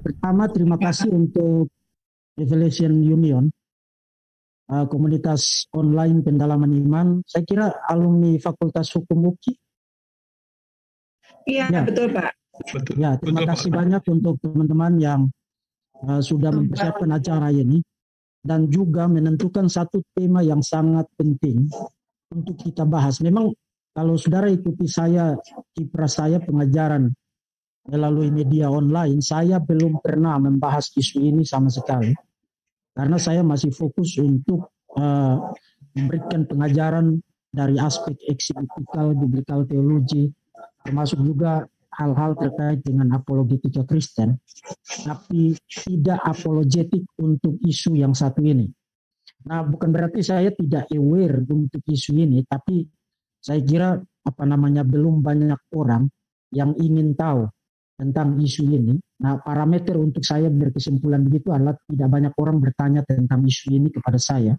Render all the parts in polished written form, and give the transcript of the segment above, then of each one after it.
Pertama, terima kasih untuk Revelation Union, komunitas online pendalaman iman. Saya kira alumni Fakultas Hukum UKI. Iya, Ya, betul Pak. Betul. ya, terima Betul, kasih Pak. banyak untuk teman-teman yang sudah mempersiapkan acara ini dan juga menentukan satu tema yang sangat penting untuk kita bahas. Memang kalau saudara ikuti saya, kiprah saya pengajaran melalui media online, saya belum pernah membahas isu ini sama sekali. Karena saya masih fokus untuk memberikan pengajaran dari aspek eksegetikal, biblical teologi, termasuk juga hal-hal terkait dengan apologetika Kristen, tapi tidak apologetik untuk isu yang satu ini. Nah, bukan berarti saya tidak aware untuk isu ini, tapi saya kira belum banyak orang yang ingin tahu tentang isu ini. Nah, parameter untuk saya berkesimpulan begitu adalah tidak banyak orang bertanya tentang isu ini kepada saya.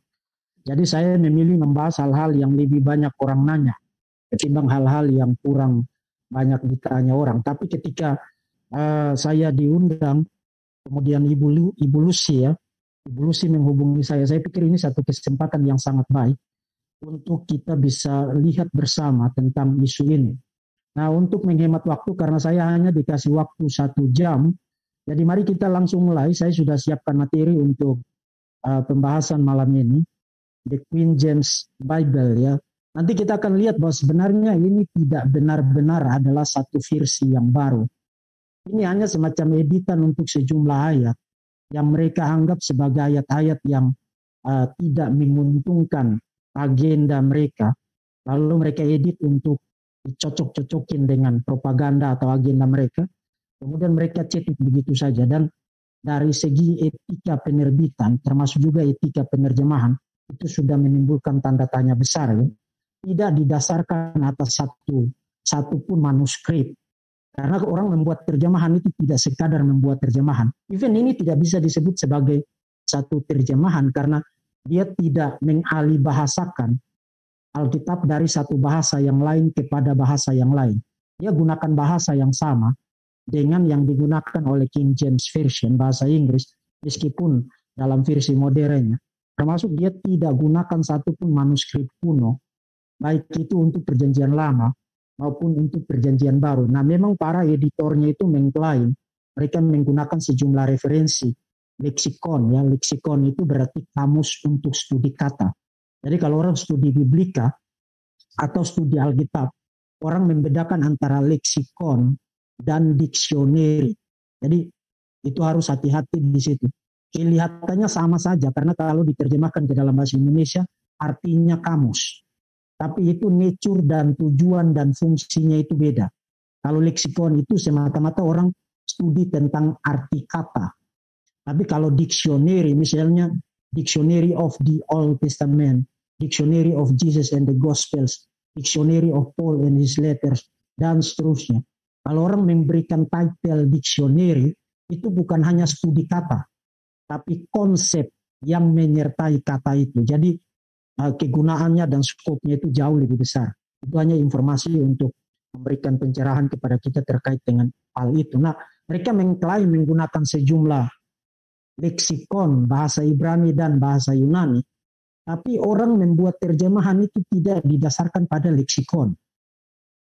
Jadi saya memilih membahas hal-hal yang lebih banyak orang nanya ketimbang hal-hal yang kurang banyak ditanya orang. Tapi ketika saya diundang, kemudian Ibu Lucy menghubungi saya pikir ini satu kesempatan yang sangat baik untuk kita bisa lihat bersama tentang isu ini. Nah, untuk menghemat waktu, karena saya hanya dikasih waktu 1 jam, jadi mari kita langsung mulai. Saya sudah siapkan materi untuk pembahasan malam ini, The Queen James Bible ya. Nanti kita akan lihat bahwa sebenarnya ini tidak benar-benar adalah satu versi yang baru. Ini hanya semacam editan untuk sejumlah ayat yang mereka anggap sebagai ayat-ayat yang tidak menguntungkan agenda mereka. Lalu mereka edit untuk dicocok-cocokin dengan propaganda atau agenda mereka. Kemudian mereka cetak begitu saja. Dan dari segi etika penerbitan, termasuk juga etika penerjemahan, itu sudah menimbulkan tanda tanya besar ya. Tidak didasarkan atas satu pun manuskrip. Karena orang membuat terjemahan itu tidak sekadar membuat terjemahan. Even ini tidak bisa disebut sebagai satu terjemahan karena dia tidak mengalih bahasakan Alkitab dari satu bahasa yang lain kepada bahasa yang lain. Dia gunakan bahasa yang sama dengan yang digunakan oleh King James Version, bahasa Inggris, meskipun dalam versi modernnya. Termasuk dia tidak gunakan satupun manuskrip kuno, baik itu untuk perjanjian lama maupun untuk perjanjian baru. Nah, memang para editornya itu mengklaim mereka menggunakan sejumlah referensi leksikon. Ya, leksikon itu berarti kamus untuk studi kata. Jadi kalau orang studi biblika atau studi Alkitab, orang membedakan antara leksikon dan diksioneri. Jadi itu harus hati-hati di situ. Kelihatannya sama saja karena kalau diterjemahkan ke dalam bahasa Indonesia artinya kamus. Tapi itu nature dan tujuan dan fungsinya itu beda. Kalau leksikon itu semata-mata orang studi tentang arti kata. Tapi kalau diksioneri, misalnya Dictionary of the Old Testament, Dictionary of Jesus and the Gospels, Dictionary of Paul and his letters, dan seterusnya. Kalau orang memberikan title dictionary, itu bukan hanya studi kata, tapi konsep yang menyertai kata itu. Jadi kegunaannya dan skopnya itu jauh lebih besar. Itu hanya informasi untuk memberikan pencerahan kepada kita terkait dengan hal itu. Nah, mereka mengklaim menggunakan sejumlah leksikon bahasa Ibrani dan bahasa Yunani, tapi orang membuat terjemahan itu tidak didasarkan pada leksikon.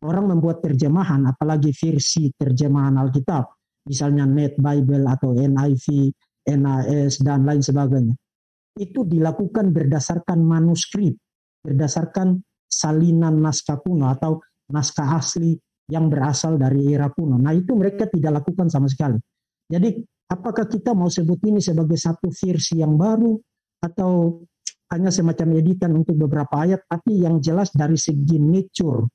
Orang membuat terjemahan, apalagi versi terjemahan Alkitab, misalnya Net Bible atau NIV, NAS, dan lain sebagainya. Itu dilakukan berdasarkan manuskrip, berdasarkan salinan naskah kuno atau naskah asli yang berasal dari era kuno. Nah, itu mereka tidak lakukan sama sekali. Jadi apakah kita mau sebut ini sebagai satu versi yang baru atau hanya semacam editan untuk beberapa ayat, tapi yang jelas dari segi nature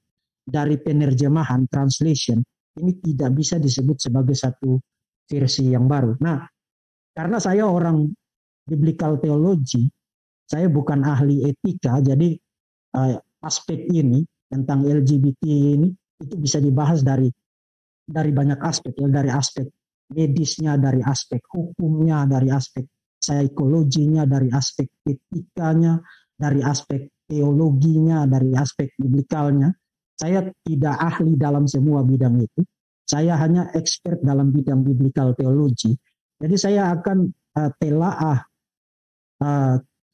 dari penerjemahan translation ini tidak bisa disebut sebagai satu versi yang baru. Nah, karena saya orang biblical theology, saya bukan ahli etika, jadi aspek ini tentang LGBT ini itu bisa dibahas dari banyak aspek, ya, dari aspek medisnya, dari aspek hukumnya, dari aspek psikologinya, dari aspek etikanya, dari aspek teologinya, dari aspek biblikalnya. Saya tidak ahli dalam semua bidang itu. Saya hanya expert dalam bidang biblical theology. Jadi saya akan telaah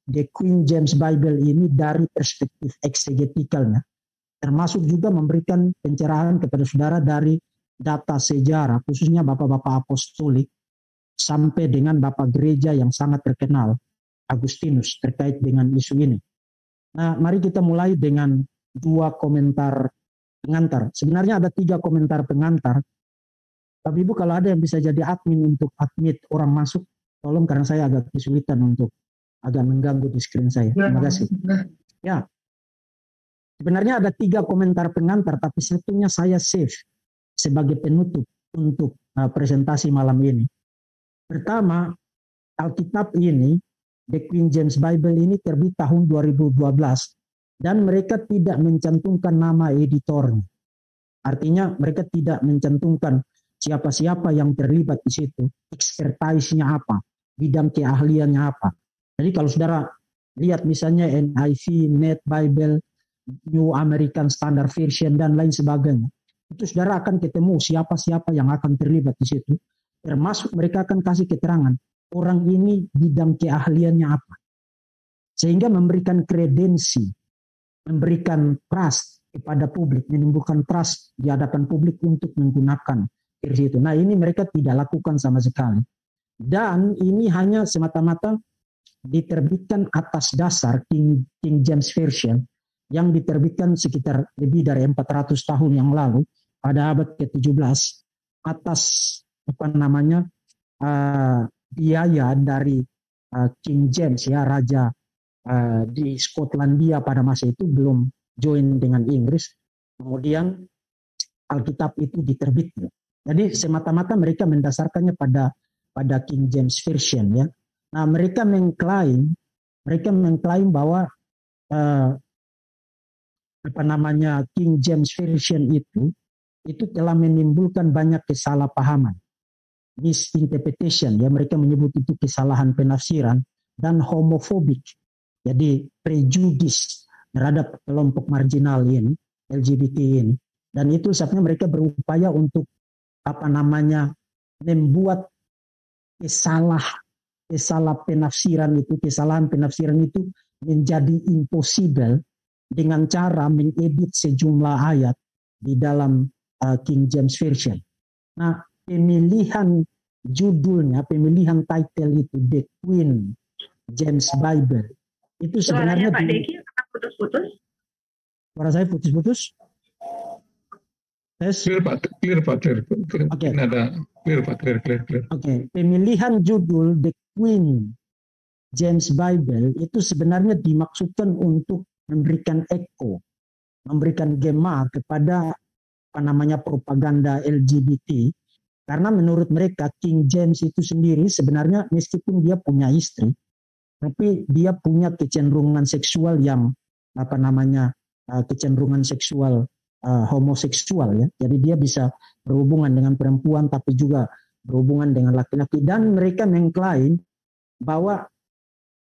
The King James Bible ini dari perspektif eksegetikalnya, termasuk juga memberikan pencerahan kepada saudara dari data sejarah, khususnya bapak-bapak apostolik, sampai dengan bapak gereja yang sangat terkenal, Agustinus, terkait dengan isu ini. Nah, mari kita mulai dengan 2 komentar pengantar. Sebenarnya ada 3 komentar pengantar. Tapi Ibu kalau ada yang bisa jadi admin untuk admit orang masuk, tolong, karena saya agak kesulitan untuk agak mengganggu di screen saya. Terima kasih. Ya, sebenarnya ada 3 komentar pengantar, tapi satunya saya save sebagai penutup untuk presentasi malam ini. Pertama, Alkitab ini, The King James Bible ini terbit tahun 2012 dan mereka tidak mencantumkan nama editornya. Artinya mereka tidak mencantumkan siapa-siapa yang terlibat di situ, expertise-nya apa, bidang keahliannya apa. Jadi kalau saudara lihat misalnya NIV, Net Bible, New American Standard Version dan lain sebagainya, itu saudara akan ketemu siapa-siapa yang akan terlibat di situ. Termasuk mereka akan kasih keterangan orang ini bidang keahliannya apa. Sehingga memberikan kredensi, memberikan trust kepada publik, menimbulkan trust di hadapan publik untuk menggunakan versi itu. Nah, ini mereka tidak lakukan sama sekali. Dan ini hanya semata-mata diterbitkan atas dasar King James Version yang diterbitkan sekitar lebih dari 400 tahun yang lalu pada abad ke-17 atas biaya dari King James, ya, raja di Skotlandia pada masa itu belum join dengan Inggris. Kemudian Alkitab itu diterbitkan. Jadi semata-mata mereka mendasarkannya pada King James Version, ya. Nah, mereka mengklaim bahwa King James Version itu telah menimbulkan banyak kesalahpahaman, misinterpretation, ya, mereka menyebut itu kesalahan penafsiran, dan homofobik, jadi prejudis terhadap kelompok marginal ini, LGBT ini. Dan itu sebabnya mereka berupaya untuk membuat kesalahan penafsiran itu menjadi impossible dengan cara mengedit sejumlah ayat di dalam King James Version. Nah, pemilihan judulnya, pemilihan title itu The Queen James Bible itu sebenarnya Pak Deki putus-putus. Suara saya putus-putus. Clear Pak. Oke. Ada clear Pak, clear. Oke. Pemilihan judul The Queen James Bible itu sebenarnya dimaksudkan untuk memberikan echo, memberikan gema kepada propaganda LGBT. Karena menurut mereka King James itu sendiri sebenarnya meskipun dia punya istri, tapi dia punya kecenderungan seksual yang kecenderungan seksual homoseksual, ya. Jadi dia bisa berhubungan dengan perempuan tapi juga berhubungan dengan laki-laki, dan mereka mengklaim bahwa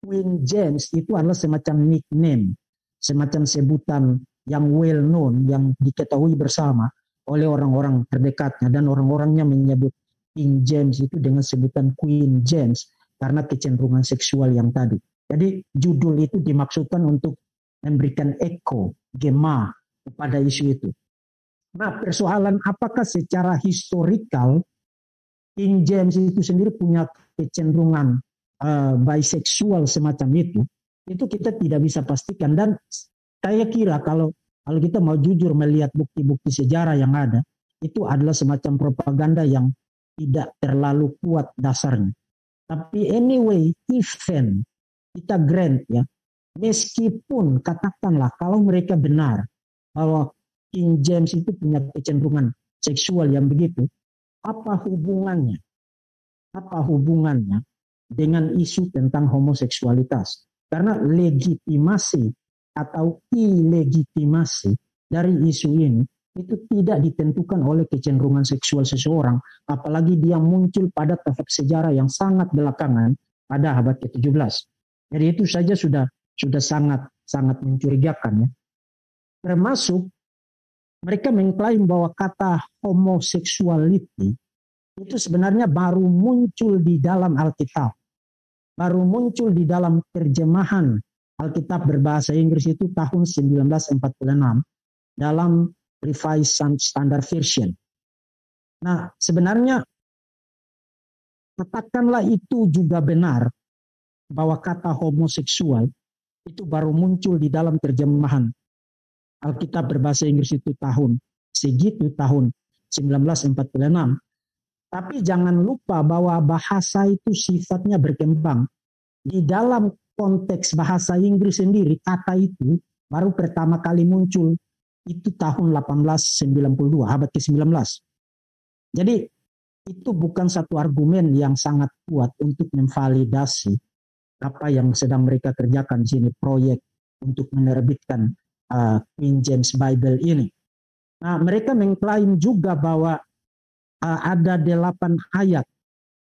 Queen James itu adalah semacam nickname, semacam sebutan yang well known, yang diketahui bersama oleh orang-orang terdekatnya, dan orang-orangnya menyebut King James itu dengan sebutan Queen James karena kecenderungan seksual yang tadi. Jadi judul itu dimaksudkan untuk memberikan echo, gema kepada isu itu. Nah, persoalan apakah secara historikal King James itu sendiri punya kecenderungan biseksual semacam itu kita tidak bisa pastikan. Dan saya kira kalau kita mau jujur melihat bukti-bukti sejarah yang ada, itu adalah semacam propaganda yang tidak terlalu kuat dasarnya. Tapi anyway, even kita grant, ya, Meskipun katakanlah kalau mereka benar bahwa King James itu punya kecenderungan seksual yang begitu, apa hubungannya? Apa hubungannya dengan isu tentang homoseksualitas? Karena legitimasi atau ilegitimasi dari isu ini itu tidak ditentukan oleh kecenderungan seksual seseorang, apalagi dia muncul pada tahap sejarah yang sangat belakangan pada abad ke-17. Jadi itu saja sudah sangat mencurigakan ya. Termasuk mereka mengklaim bahwa kata homosexuality itu sebenarnya baru muncul di dalam Alkitab. Baru muncul di dalam terjemahan Alkitab berbahasa Inggris itu tahun 1946 dalam Revised Standard Version. Nah, sebenarnya katakanlah itu juga benar bahwa kata homoseksual itu baru muncul di dalam terjemahan Alkitab berbahasa Inggris itu tahun 1946. Tapi jangan lupa bahwa bahasa itu sifatnya berkembang. Di dalam konteks bahasa Inggris sendiri, kata itu baru pertama kali muncul itu tahun 1892, abad ke-19. Jadi itu bukan satu argumen yang sangat kuat untuk memvalidasi apa yang sedang mereka kerjakan di sini, proyek untuk menerbitkan King James Bible ini. Nah, mereka mengklaim juga bahwa ada 8 ayat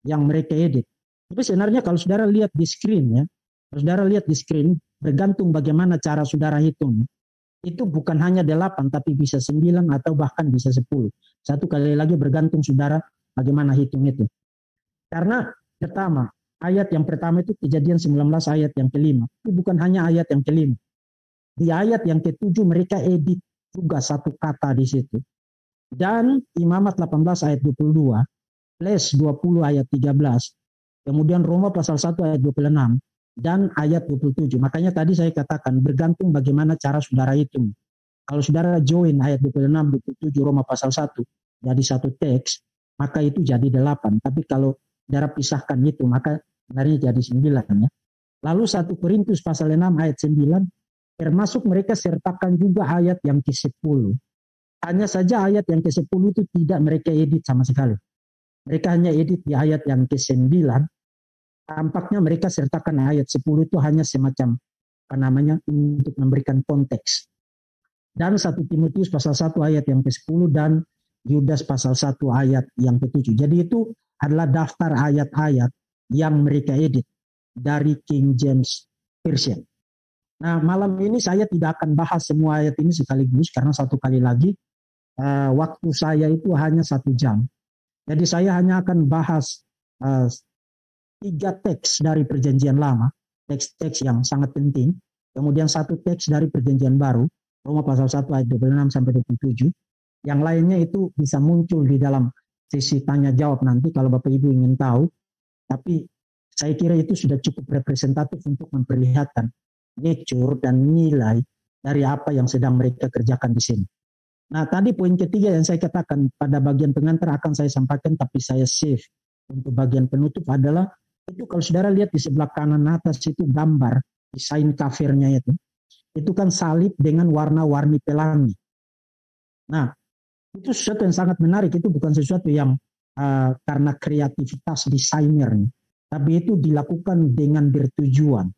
yang mereka edit. Tapi sebenarnya kalau saudara lihat di screen ya, kalau saudara lihat di screen, bergantung bagaimana cara saudara hitung. Itu bukan hanya 8, tapi bisa 9 atau bahkan bisa 10. Satu kali lagi bergantung saudara bagaimana hitung itu. Karena pertama, ayat yang pertama itu Kejadian 19 ayat yang kelima. Itu bukan hanya ayat yang kelima. Di ayat yang ke-7 mereka edit juga satu kata di situ. Dan Imamat 18 ayat 22, plus 20 ayat 13, kemudian Roma pasal 1 ayat 26, dan ayat 27. Makanya tadi saya katakan bergantung bagaimana cara saudara hitung. Kalau saudara join ayat 26, 27 Roma pasal 1 jadi satu teks, maka itu jadi 8. Tapi kalau saudara pisahkan itu, maka sebenarnya jadi 9 ya. Lalu 1 Korintus pasal 6 ayat 9, termasuk mereka sertakan juga ayat yang ke-10. Hanya saja ayat yang ke-10 itu tidak mereka edit sama sekali. Mereka hanya edit di ayat yang ke-9. Tampaknya mereka sertakan ayat 10 itu hanya semacam untuk memberikan konteks. Dan 1 Timotius pasal 1 ayat yang ke-10 dan Yudas pasal 1 ayat yang ke-7. Jadi itu adalah daftar ayat-ayat yang mereka edit dari King James Version. Nah, malam ini saya tidak akan bahas semua ayat ini sekaligus karena satu kali lagi waktu saya itu hanya 1 jam. Jadi saya hanya akan bahas 3 teks dari Perjanjian Lama, teks-teks yang sangat penting. Kemudian 1 teks dari Perjanjian Baru, Roma pasal 1 ayat 26 sampai 27. Yang lainnya itu bisa muncul di dalam sesi tanya jawab nanti kalau Bapak Ibu ingin tahu. Tapi saya kira itu sudah cukup representatif untuk memperlihatkan nature dan nilai dari apa yang sedang mereka kerjakan di sini. Nah, tadi poin ketiga yang saya katakan pada bagian pengantar akan saya sampaikan, tapi saya save untuk bagian penutup adalah itu kalau saudara lihat di sebelah kanan atas itu gambar desain covernya itu kan salib dengan warna-warni pelangi. Nah, itu sesuatu yang sangat menarik. Itu bukan sesuatu yang karena kreativitas desainer, tapi itu dilakukan dengan bertujuan.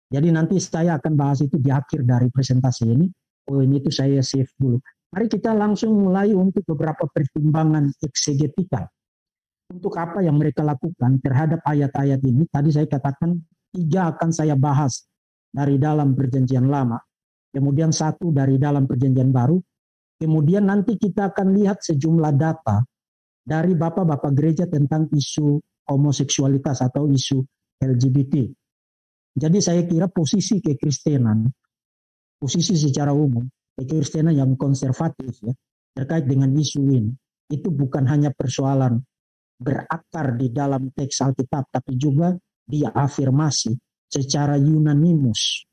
Jadi nanti saya akan bahas itu di akhir dari presentasi ini. Poin itu saya save dulu. Mari kita langsung mulai untuk beberapa pertimbangan eksegetika. Untuk apa yang mereka lakukan terhadap ayat-ayat ini. Tadi saya katakan 3 akan saya bahas dari dalam Perjanjian Lama. Kemudian 1 dari dalam Perjanjian Baru. Kemudian nanti kita akan lihat sejumlah data dari bapak-bapak gereja tentang isu homoseksualitas atau isu LGBT. Jadi saya kira posisi kekristenan, posisi secara umum, kekristenan yang konservatif ya, terkait dengan isu ini, itu bukan hanya persoalan berakar di dalam teks Alkitab, tapi juga diafirmasi secara unanimus,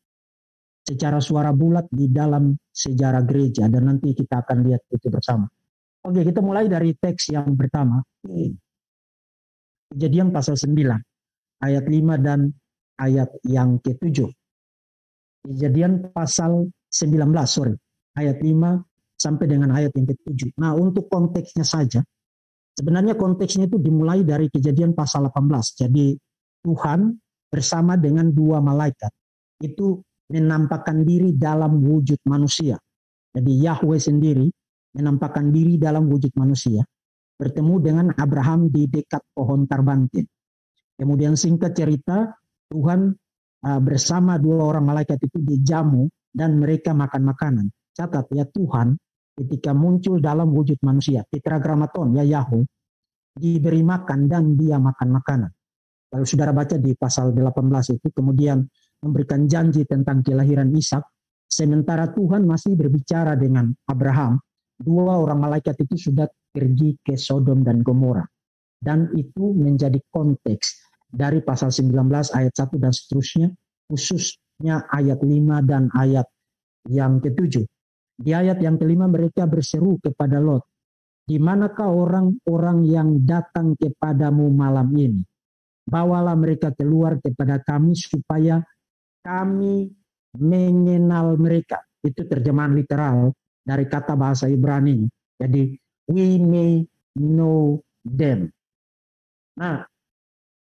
secara suara bulat di dalam sejarah gereja, dan nanti kita akan lihat itu bersama. Oke, kita mulai dari teks yang pertama. Kejadian pasal 9, ayat 5 dan ayat yang ke-7. Kejadian pasal 19, ayat 5 sampai dengan ayat yang ke-7. Nah, untuk konteksnya saja, sebenarnya konteksnya itu dimulai dari Kejadian pasal 18. Jadi Tuhan bersama dengan dua malaikat itu menampakkan diri dalam wujud manusia. Jadi Yahweh sendiri menampakkan diri dalam wujud manusia, bertemu dengan Abraham di dekat pohon tarbantin. Kemudian singkat cerita, Tuhan bersama dua orang malaikat itu dijamu dan mereka makan makanan. Catat ya, Tuhan ketika muncul dalam wujud manusia, tetragrammaton ya, Yahweh, diberi makan dan dia makan makanan. Kalau saudara baca di pasal 18 itu, kemudian memberikan janji tentang kelahiran Ishak, sementara Tuhan masih berbicara dengan Abraham, dua orang malaikat itu sudah pergi ke Sodom dan Gomora. Dan itu menjadi konteks dari pasal 19 ayat 1 dan seterusnya, khususnya ayat 5 dan ayat yang ke-7. Di ayat yang ke-5 mereka berseru kepada Lot, "Di manakah orang-orang yang datang kepadamu malam ini? Bawalah mereka keluar kepada kami supaya kami mengenal mereka." Itu terjemahan literal dari kata bahasa Ibrani. Jadi, we may know them. Nah,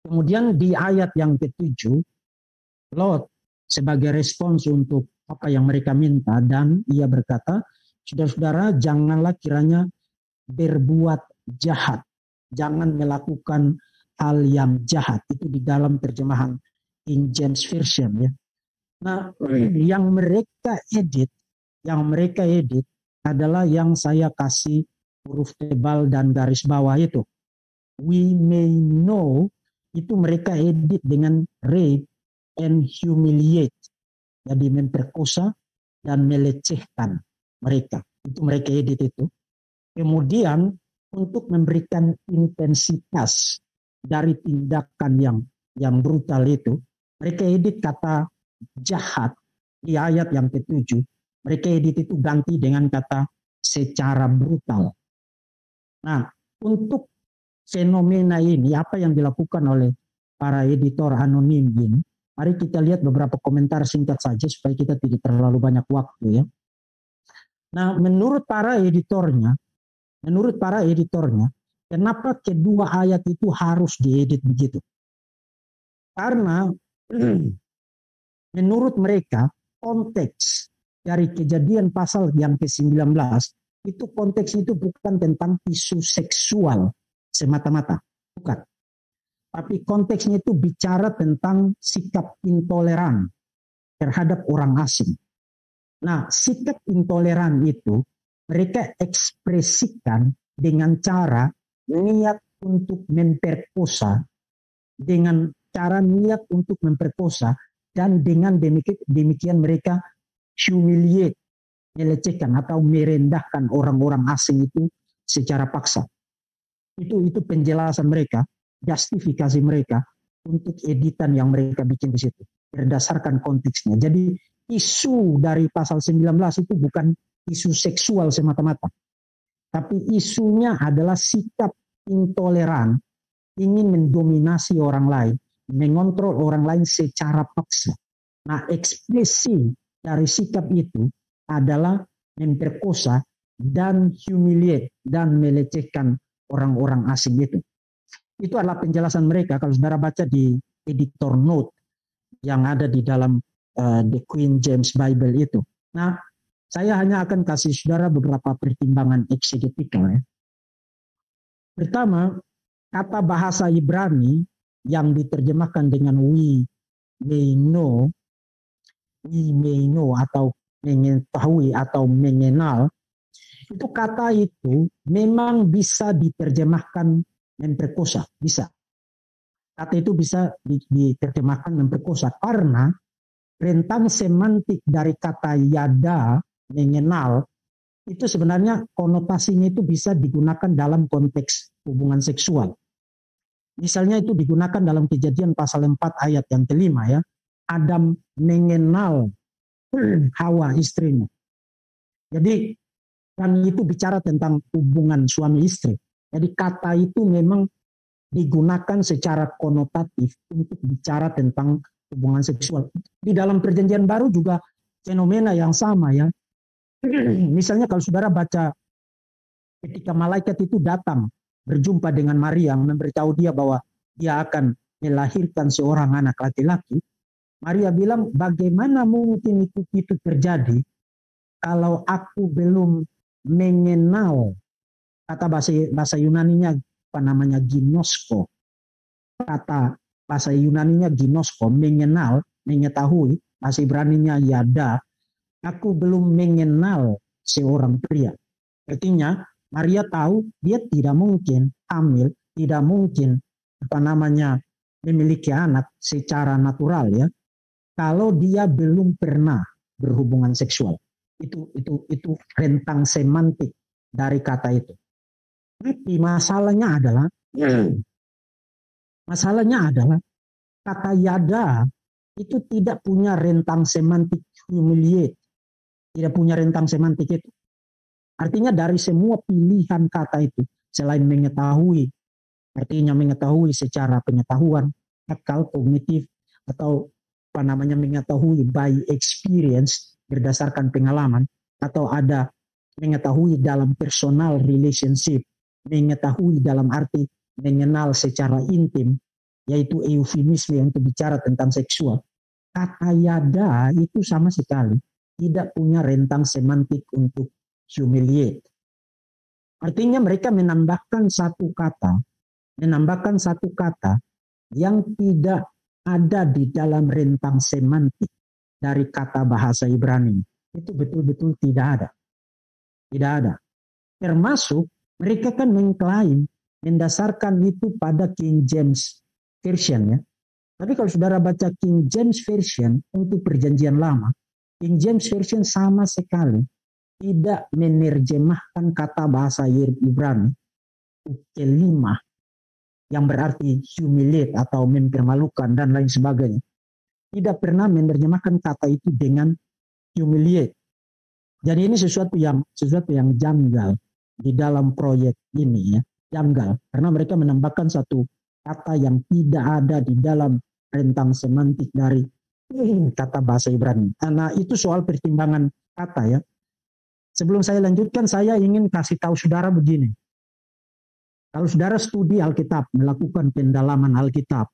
kemudian di ayat yang ke-7, Lot sebagai respons untuk apa yang mereka minta, dan ia berkata, "Saudara-saudara, janganlah kiranya berbuat jahat. Jangan melakukan hal yang jahat." Itu di dalam terjemahan King James Version ya. Nah, yang mereka edit adalah yang saya kasih huruf tebal dan garis bawah itu. We may know, itu mereka edit dengan rape and humiliate. Jadi memperkosa dan melecehkan mereka. Itu mereka edit itu. Kemudian untuk memberikan intensitas dari tindakan yang brutal itu, mereka edit kata jahat di ayat yang ke-7. Mereka edit itu ganti dengan kata secara brutal. Nah, untuk fenomena ini, apa yang dilakukan oleh para editor anonim ini, mari kita lihat beberapa komentar singkat saja supaya kita tidak terlalu banyak waktu ya. Nah, menurut para editornya, kenapa kedua ayat itu harus diedit begitu? Karena menurut mereka konteks dari Kejadian pasal yang ke-19 itu konteksnya itu bukan tentang isu seksual semata-mata, bukan. Tapi konteksnya itu bicara tentang sikap intoleran terhadap orang asing. Nah, sikap intoleran itu mereka ekspresikan dengan cara niat untuk memperkosa, dan dengan demikian mereka humiliate, melecehkan atau merendahkan orang-orang asing itu secara paksa. Itu penjelasan mereka, justifikasi mereka untuk editan yang mereka bikin di situ berdasarkan konteksnya. Jadi isu dari pasal 19 itu bukan isu seksual semata-mata, tapi isunya adalah sikap intoleran, ingin mendominasi orang lain, mengontrol orang lain secara paksa. Nah, ekspresi dari sikap itu adalah memperkosa dan humiliate dan melecehkan orang-orang asing itu. Itu adalah penjelasan mereka kalau saudara baca di editor note yang ada di dalam The King James Bible itu. Nah, saya hanya akan kasih saudara beberapa pertimbangan eksegetikal ya. Pertama, kata bahasa Ibrani yang diterjemahkan dengan we may know atau mengetahui atau mengenal, itu kata itu memang bisa diterjemahkan memperkosa, bisa. Kata itu bisa diterjemahkan memperkosa karena rentang semantik dari kata yada, mengenal, itu sebenarnya konotasinya itu bisa digunakan dalam konteks hubungan seksual. Misalnya itu digunakan dalam Kejadian pasal 4 ayat yang ke-5 ya. Adam mengenal Hawa istrinya. Jadi kan itu bicara tentang hubungan suami istri. Jadi kata itu memang digunakan secara konotatif untuk bicara tentang hubungan seksual. Di dalam perjanjian baru juga fenomena yang sama ya. Misalnya kalau saudara baca ketika malaikat itu datang berjumpa dengan Maria memberitahu dia bahwa dia akan melahirkan seorang anak laki-laki, Maria bilang bagaimana mungkin itu terjadi kalau aku belum mengenal, kata bahasa Yunaninya apa namanya, ginosko. Kata bahasa Yunaninya ginosko, mengenal, mengetahui, bahasa Ibraninya yada. Aku belum mengenal seorang pria. Artinya Maria tahu dia tidak mungkin hamil, tidak mungkin memiliki anak secara natural ya, kalau dia belum pernah berhubungan seksual. Itu rentang semantik dari kata itu. Tapi masalahnya adalah kata yada itu tidak punya rentang semantik humiliate, tidak punya rentang semantik itu. Artinya dari semua pilihan kata itu, selain mengetahui, artinya mengetahui secara pengetahuan, akal, kognitif, atau mengetahui by experience, berdasarkan pengalaman, atau ada mengetahui dalam personal relationship, mengetahui dalam arti mengenal secara intim, yaitu eufemisme untuk bicara tentang seksual. Kata yada itu sama sekali tidak punya rentang semantik untuk humiliate. Artinya mereka menambahkan satu kata yang tidak ada di dalam rentang semantik dari kata bahasa Ibrani. Itu betul-betul tidak ada. Termasuk mereka kan mengklaim mendasarkan itu pada King James Version ya. Tapi kalau saudara baca King James Version untuk perjanjian lama, King James Version sama sekali tidak menerjemahkan kata bahasa Ibrani kelima yang berarti humiliate atau mempermalukan dan lain sebagainya. Tidak pernah menerjemahkan kata itu dengan humiliate. Jadi ini sesuatu yang janggal di dalam proyek ini ya, janggal karena mereka menambahkan satu kata yang tidak ada di dalam rentang semantik dari kata bahasa Ibrani. Nah, itu soal pertimbangan kata ya. Sebelum saya lanjutkan, saya ingin kasih tahu saudara begini. Kalau saudara studi Alkitab, melakukan pendalaman Alkitab,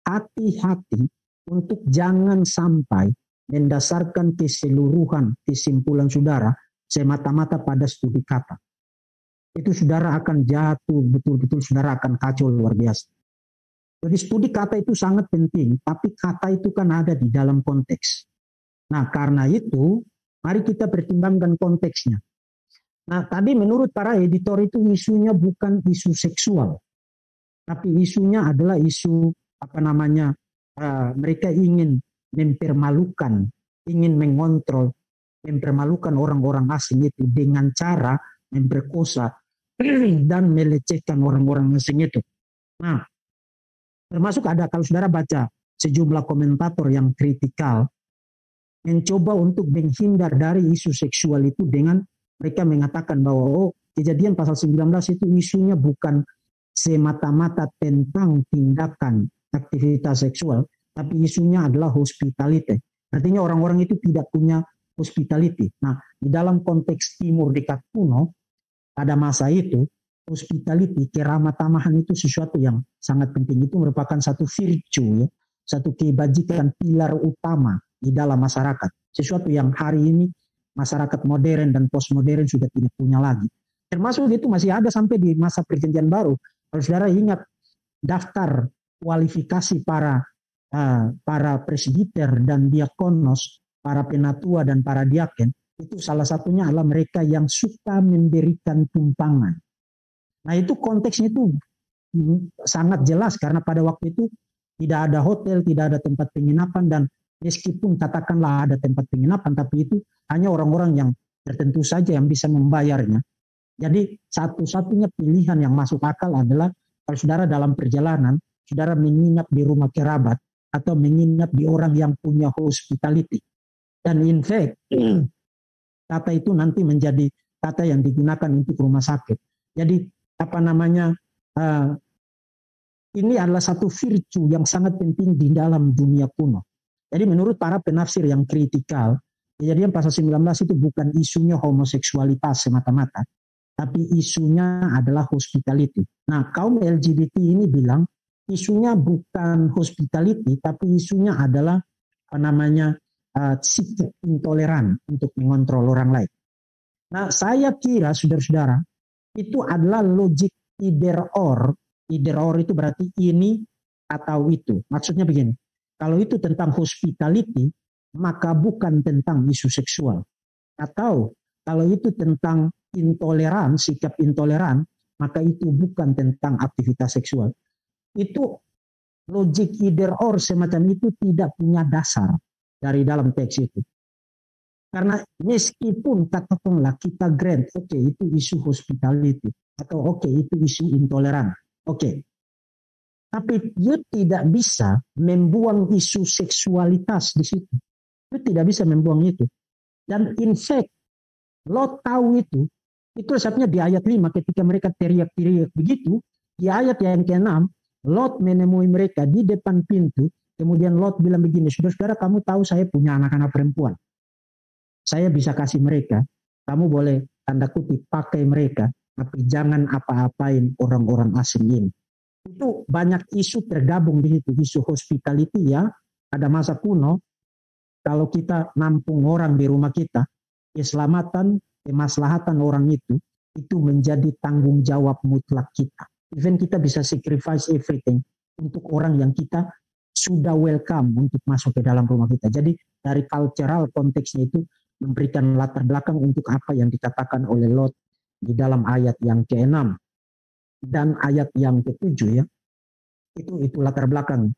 hati-hati untuk jangan sampai mendasarkan keseluruhan kesimpulan saudara semata-mata pada studi kata. Itu saudara akan jatuh, betul-betul saudara akan kacau luar biasa. Jadi studi kata itu sangat penting, tapi kata itu kan ada di dalam konteks. Nah, karena itu, mari kita pertimbangkan konteksnya. Nah, tadi menurut para editor itu isunya bukan isu seksual, tapi isunya adalah isu mereka ingin mempermalukan, ingin mengontrol, mempermalukan orang-orang asing itu dengan cara memperkosa dan melecehkan orang-orang asing itu. Nah, termasuk ada kalau saudara baca sejumlah komentator yang kritikal mencoba untuk menghindar dari isu seksual itu dengan mereka mengatakan bahwa kejadian pasal 19 itu isunya bukan semata-mata tentang tindakan aktivitas seksual, tapi isunya adalah hospitality. Artinya orang-orang itu tidak punya hospitality. Nah, di dalam konteks timur dekat kuno, pada masa itu, hospitality, keramah tamahan itu sesuatu yang sangat penting. Itu merupakan satu virtue, ya, satu kebajikan pilar utama di dalam masyarakat. Sesuatu yang hari ini masyarakat modern dan postmodern sudah tidak punya lagi. Termasuk itu masih ada sampai di masa perjanjian baru. Kalau saudara ingat daftar kualifikasi para presbiter dan diakonos, para penatua dan para diaken, itu salah satunya adalah mereka yang suka memberikan tumpangan. Nah, itu konteksnya itu sangat jelas karena pada waktu itu tidak ada hotel, tidak ada tempat penginapan, dan meskipun katakanlah ada tempat penginapan, tapi itu hanya orang-orang yang tertentu saja yang bisa membayarnya. Jadi satu-satunya pilihan yang masuk akal adalah kalau saudara dalam perjalanan, saudara menginap di rumah kerabat atau menginap di orang yang punya hospitality. Dan in fact, kata itu nanti menjadi kata yang digunakan untuk rumah sakit. Jadi ini adalah satu virtue yang sangat penting di dalam dunia kuno. Jadi menurut para penafsir yang kritikal, kejadian pasal 19 itu bukan isunya homoseksualitas semata-mata, tapi isunya adalah hospitality. Nah, kaum LGBT ini bilang isunya bukan hospitality, tapi isunya adalah sikap intoleran untuk mengontrol orang lain. Nah, saya kira saudara-saudara, itu adalah logik either or. Either or itu berarti ini atau itu. Maksudnya begini, kalau itu tentang hospitality, maka bukan tentang isu seksual. Atau kalau itu tentang intoleran, sikap intoleran, maka itu bukan tentang aktivitas seksual. Itu logik either or semacam itu tidak punya dasar dari dalam teks itu. Karena meskipun katakanlah kita grant, oke, itu isu hospitality, atau oke, itu isu intoleran, oke. Tapi you tidak bisa membuang isu seksualitas di situ. You tidak bisa membuang itu. Dan in fact, Lot tahu itu sebabnya di ayat 5 ketika mereka teriak-teriak begitu, di ayat yang ke-6, Lot menemui mereka di depan pintu, kemudian Lot bilang begini, saudara-saudara kamu tahu saya punya anak-anak perempuan. Saya bisa kasih mereka, kamu boleh tanda kutip pakai mereka, tapi jangan apa-apain orang-orang asing ini. Itu banyak isu tergabung di situ, isu hospitality ya. Ada masa kuno, kalau kita nampung orang di rumah kita, keselamatan, kemaslahatan orang itu menjadi tanggung jawab mutlak kita. Even kita bisa sacrifice everything untuk orang yang kita sudah welcome untuk masuk ke dalam rumah kita. Jadi dari cultural konteksnya itu memberikan latar belakang untuk apa yang dikatakan oleh Lot di dalam ayat yang ke-6 dan ayat yang ke-7 ya. Itu latar belakang.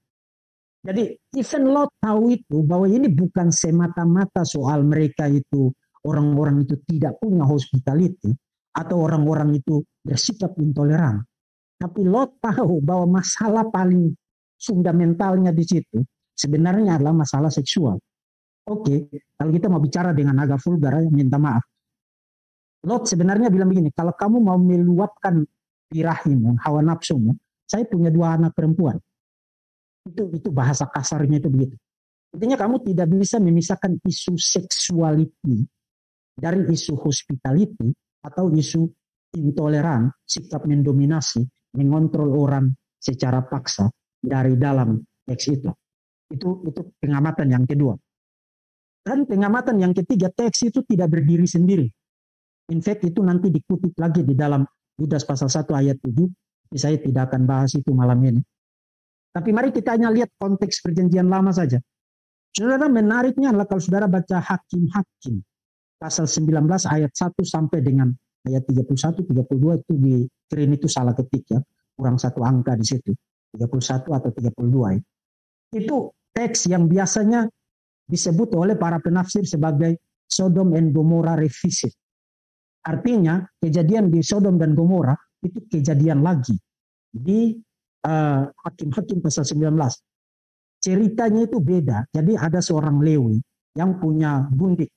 Jadi even Lot tahu itu bahwa ini bukan semata-mata soal mereka itu orang-orang itu tidak punya hospitality atau orang-orang itu bersikap intoleran. Tapi Lot tahu bahwa masalah paling fundamentalnya di situ sebenarnya adalah masalah seksual. Oke, kalau kita mau bicara dengan agak vulgar, minta maaf. Lot sebenarnya bilang begini, kalau kamu mau meluapkan birahimu, hawa nafsumu, saya punya 2 anak perempuan. Itu bahasa kasarnya itu begitu. Intinya kamu tidak bisa memisahkan isu seksuality dari isu hospitality atau isu intoleran, sikap mendominasi, mengontrol orang secara paksa dari dalam teks itu. Itu pengamatan yang kedua. Dan pengamatan yang ketiga, teks itu tidak berdiri sendiri. In fact itu nanti dikutip lagi di dalam Yudas pasal 1 ayat 7. Saya tidak akan bahas itu malam ini. Tapi mari kita hanya lihat konteks perjanjian lama saja. Saudara, menariknya adalah kalau saudara baca Hakim-Hakim pasal 19 ayat 1 sampai dengan ayat 31, 32 itu di screen itu salah ketik ya. Kurang 1 angka di situ. 31 atau 32 ya. Itu teks yang biasanya disebut oleh para penafsir sebagai Sodom and Gomorrah revisit. Artinya kejadian di Sodom dan Gomorrah itu kejadian lagi di Hakim-Hakim pasal 19. Ceritanya itu beda. Jadi ada seorang Lewi yang punya bundik.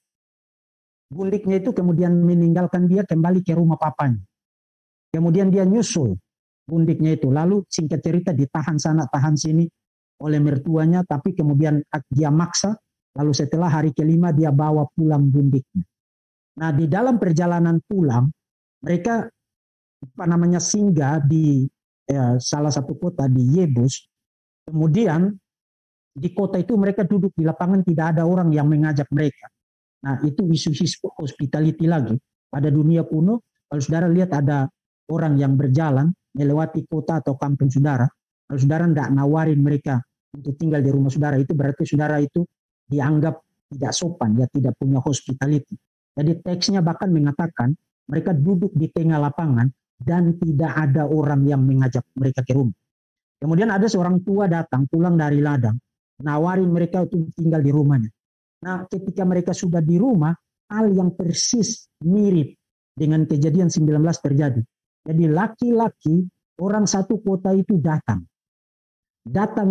Bundiknya itu kemudian meninggalkan dia kembali ke rumah papanya. Kemudian dia nyusul bundiknya itu. Lalu singkat cerita ditahan sana, tahan sini oleh mertuanya. Tapi kemudian dia maksa. Lalu setelah hari ke-5 dia bawa pulang bundiknya. Nah di dalam perjalanan pulang mereka singgah di salah satu kota di Yebus. Kemudian di kota itu mereka duduk di lapangan, tidak ada orang yang mengajak mereka. Nah itu isu hospitality lagi. Pada dunia kuno kalau saudara lihat ada orang yang berjalan melewati kota atau kampung saudara, kalau saudara tidak nawarin mereka untuk tinggal di rumah saudara, itu berarti saudara itu dianggap tidak sopan, ya tidak punya hospitality. Jadi teksnya bahkan mengatakan mereka duduk di tengah lapangan dan tidak ada orang yang mengajak mereka ke rumah. Kemudian ada seorang tua datang pulang dari ladang, nawarin mereka untuk tinggal di rumahnya. Nah ketika mereka sudah di rumah, hal yang persis mirip dengan kejadian 19 terjadi. Jadi laki-laki orang satu kota itu datang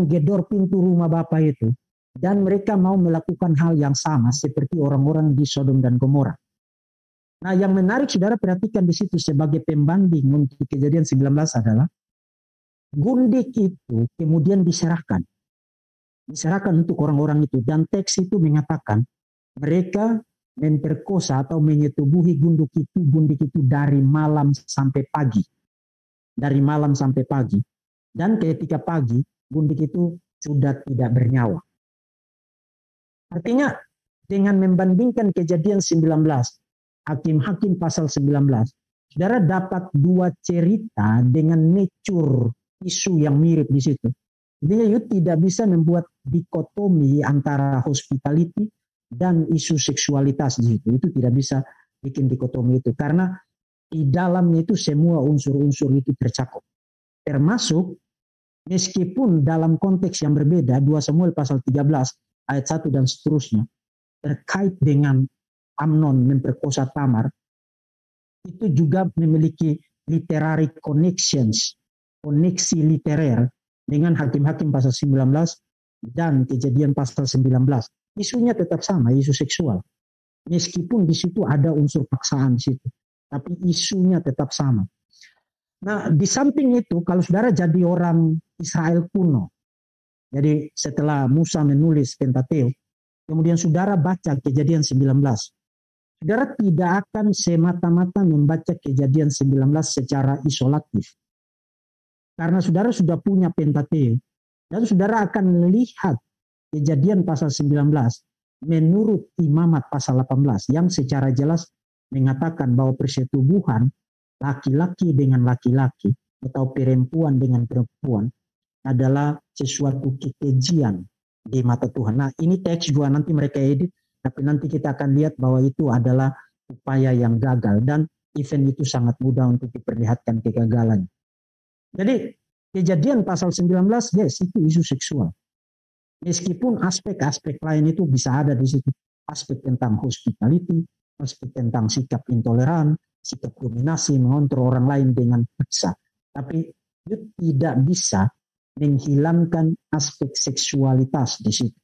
gedor pintu rumah bapak itu. Dan mereka mau melakukan hal yang sama seperti orang-orang di Sodom dan Gomorrah. Nah yang menarik saudara perhatikan di situ sebagai pembanding untuk kejadian 19 adalah gundik itu kemudian diserahkan untuk orang-orang itu, dan teks itu mengatakan mereka memperkosa atau menyetubuhi gundik itu dari malam sampai pagi. Dan ketika pagi, gundik itu sudah tidak bernyawa. Artinya dengan membandingkan Kejadian 19, Hakim-Hakim pasal 19, saudara dapat dua cerita dengan nature isu yang mirip di situ. Jadi you tidak bisa membuat dikotomi antara hospitality dan isu seksualitas di situ. Itu tidak bisa bikin dikotomi itu, karena di dalamnya itu semua unsur-unsur itu tercakup. Termasuk meskipun dalam konteks yang berbeda, 2 Samuel pasal 13 ayat 1 dan seterusnya, terkait dengan Amnon memperkosa Tamar, itu juga memiliki literary koneksi literer dengan Hakim-Hakim pasal 19 dan Kejadian pasal 19. Isunya tetap sama, isu seksual. Meskipun di situ ada unsur paksaan di situ, tapi isunya tetap sama. Nah, di samping itu, kalau saudara jadi orang Israel kuno, jadi setelah Musa menulis Pentateuk, kemudian saudara baca Kejadian 19, saudara tidak akan semata-mata membaca Kejadian 19 secara isolatif. Karena saudara sudah punya Pentateuk, dan saudara akan melihat Kejadian pasal 19 menurut Imamat pasal 18 yang secara jelas mengatakan bahwa persetubuhan laki-laki dengan laki-laki atau perempuan dengan perempuan adalah sesuatu kekejian di mata Tuhan. Nah, ini teks juga nanti mereka edit, tapi nanti kita akan lihat bahwa itu adalah upaya yang gagal, dan event itu sangat mudah untuk diperlihatkan kegagalan. Jadi Kejadian pasal 19, yes, itu isu seksual. Meskipun aspek-aspek lain itu bisa ada di situ. Aspek tentang hospitality, aspek tentang sikap intoleran, sikap dominasi, mengontrol orang lain dengan paksa. Tapi itu tidak bisa menghilangkan aspek seksualitas di situ.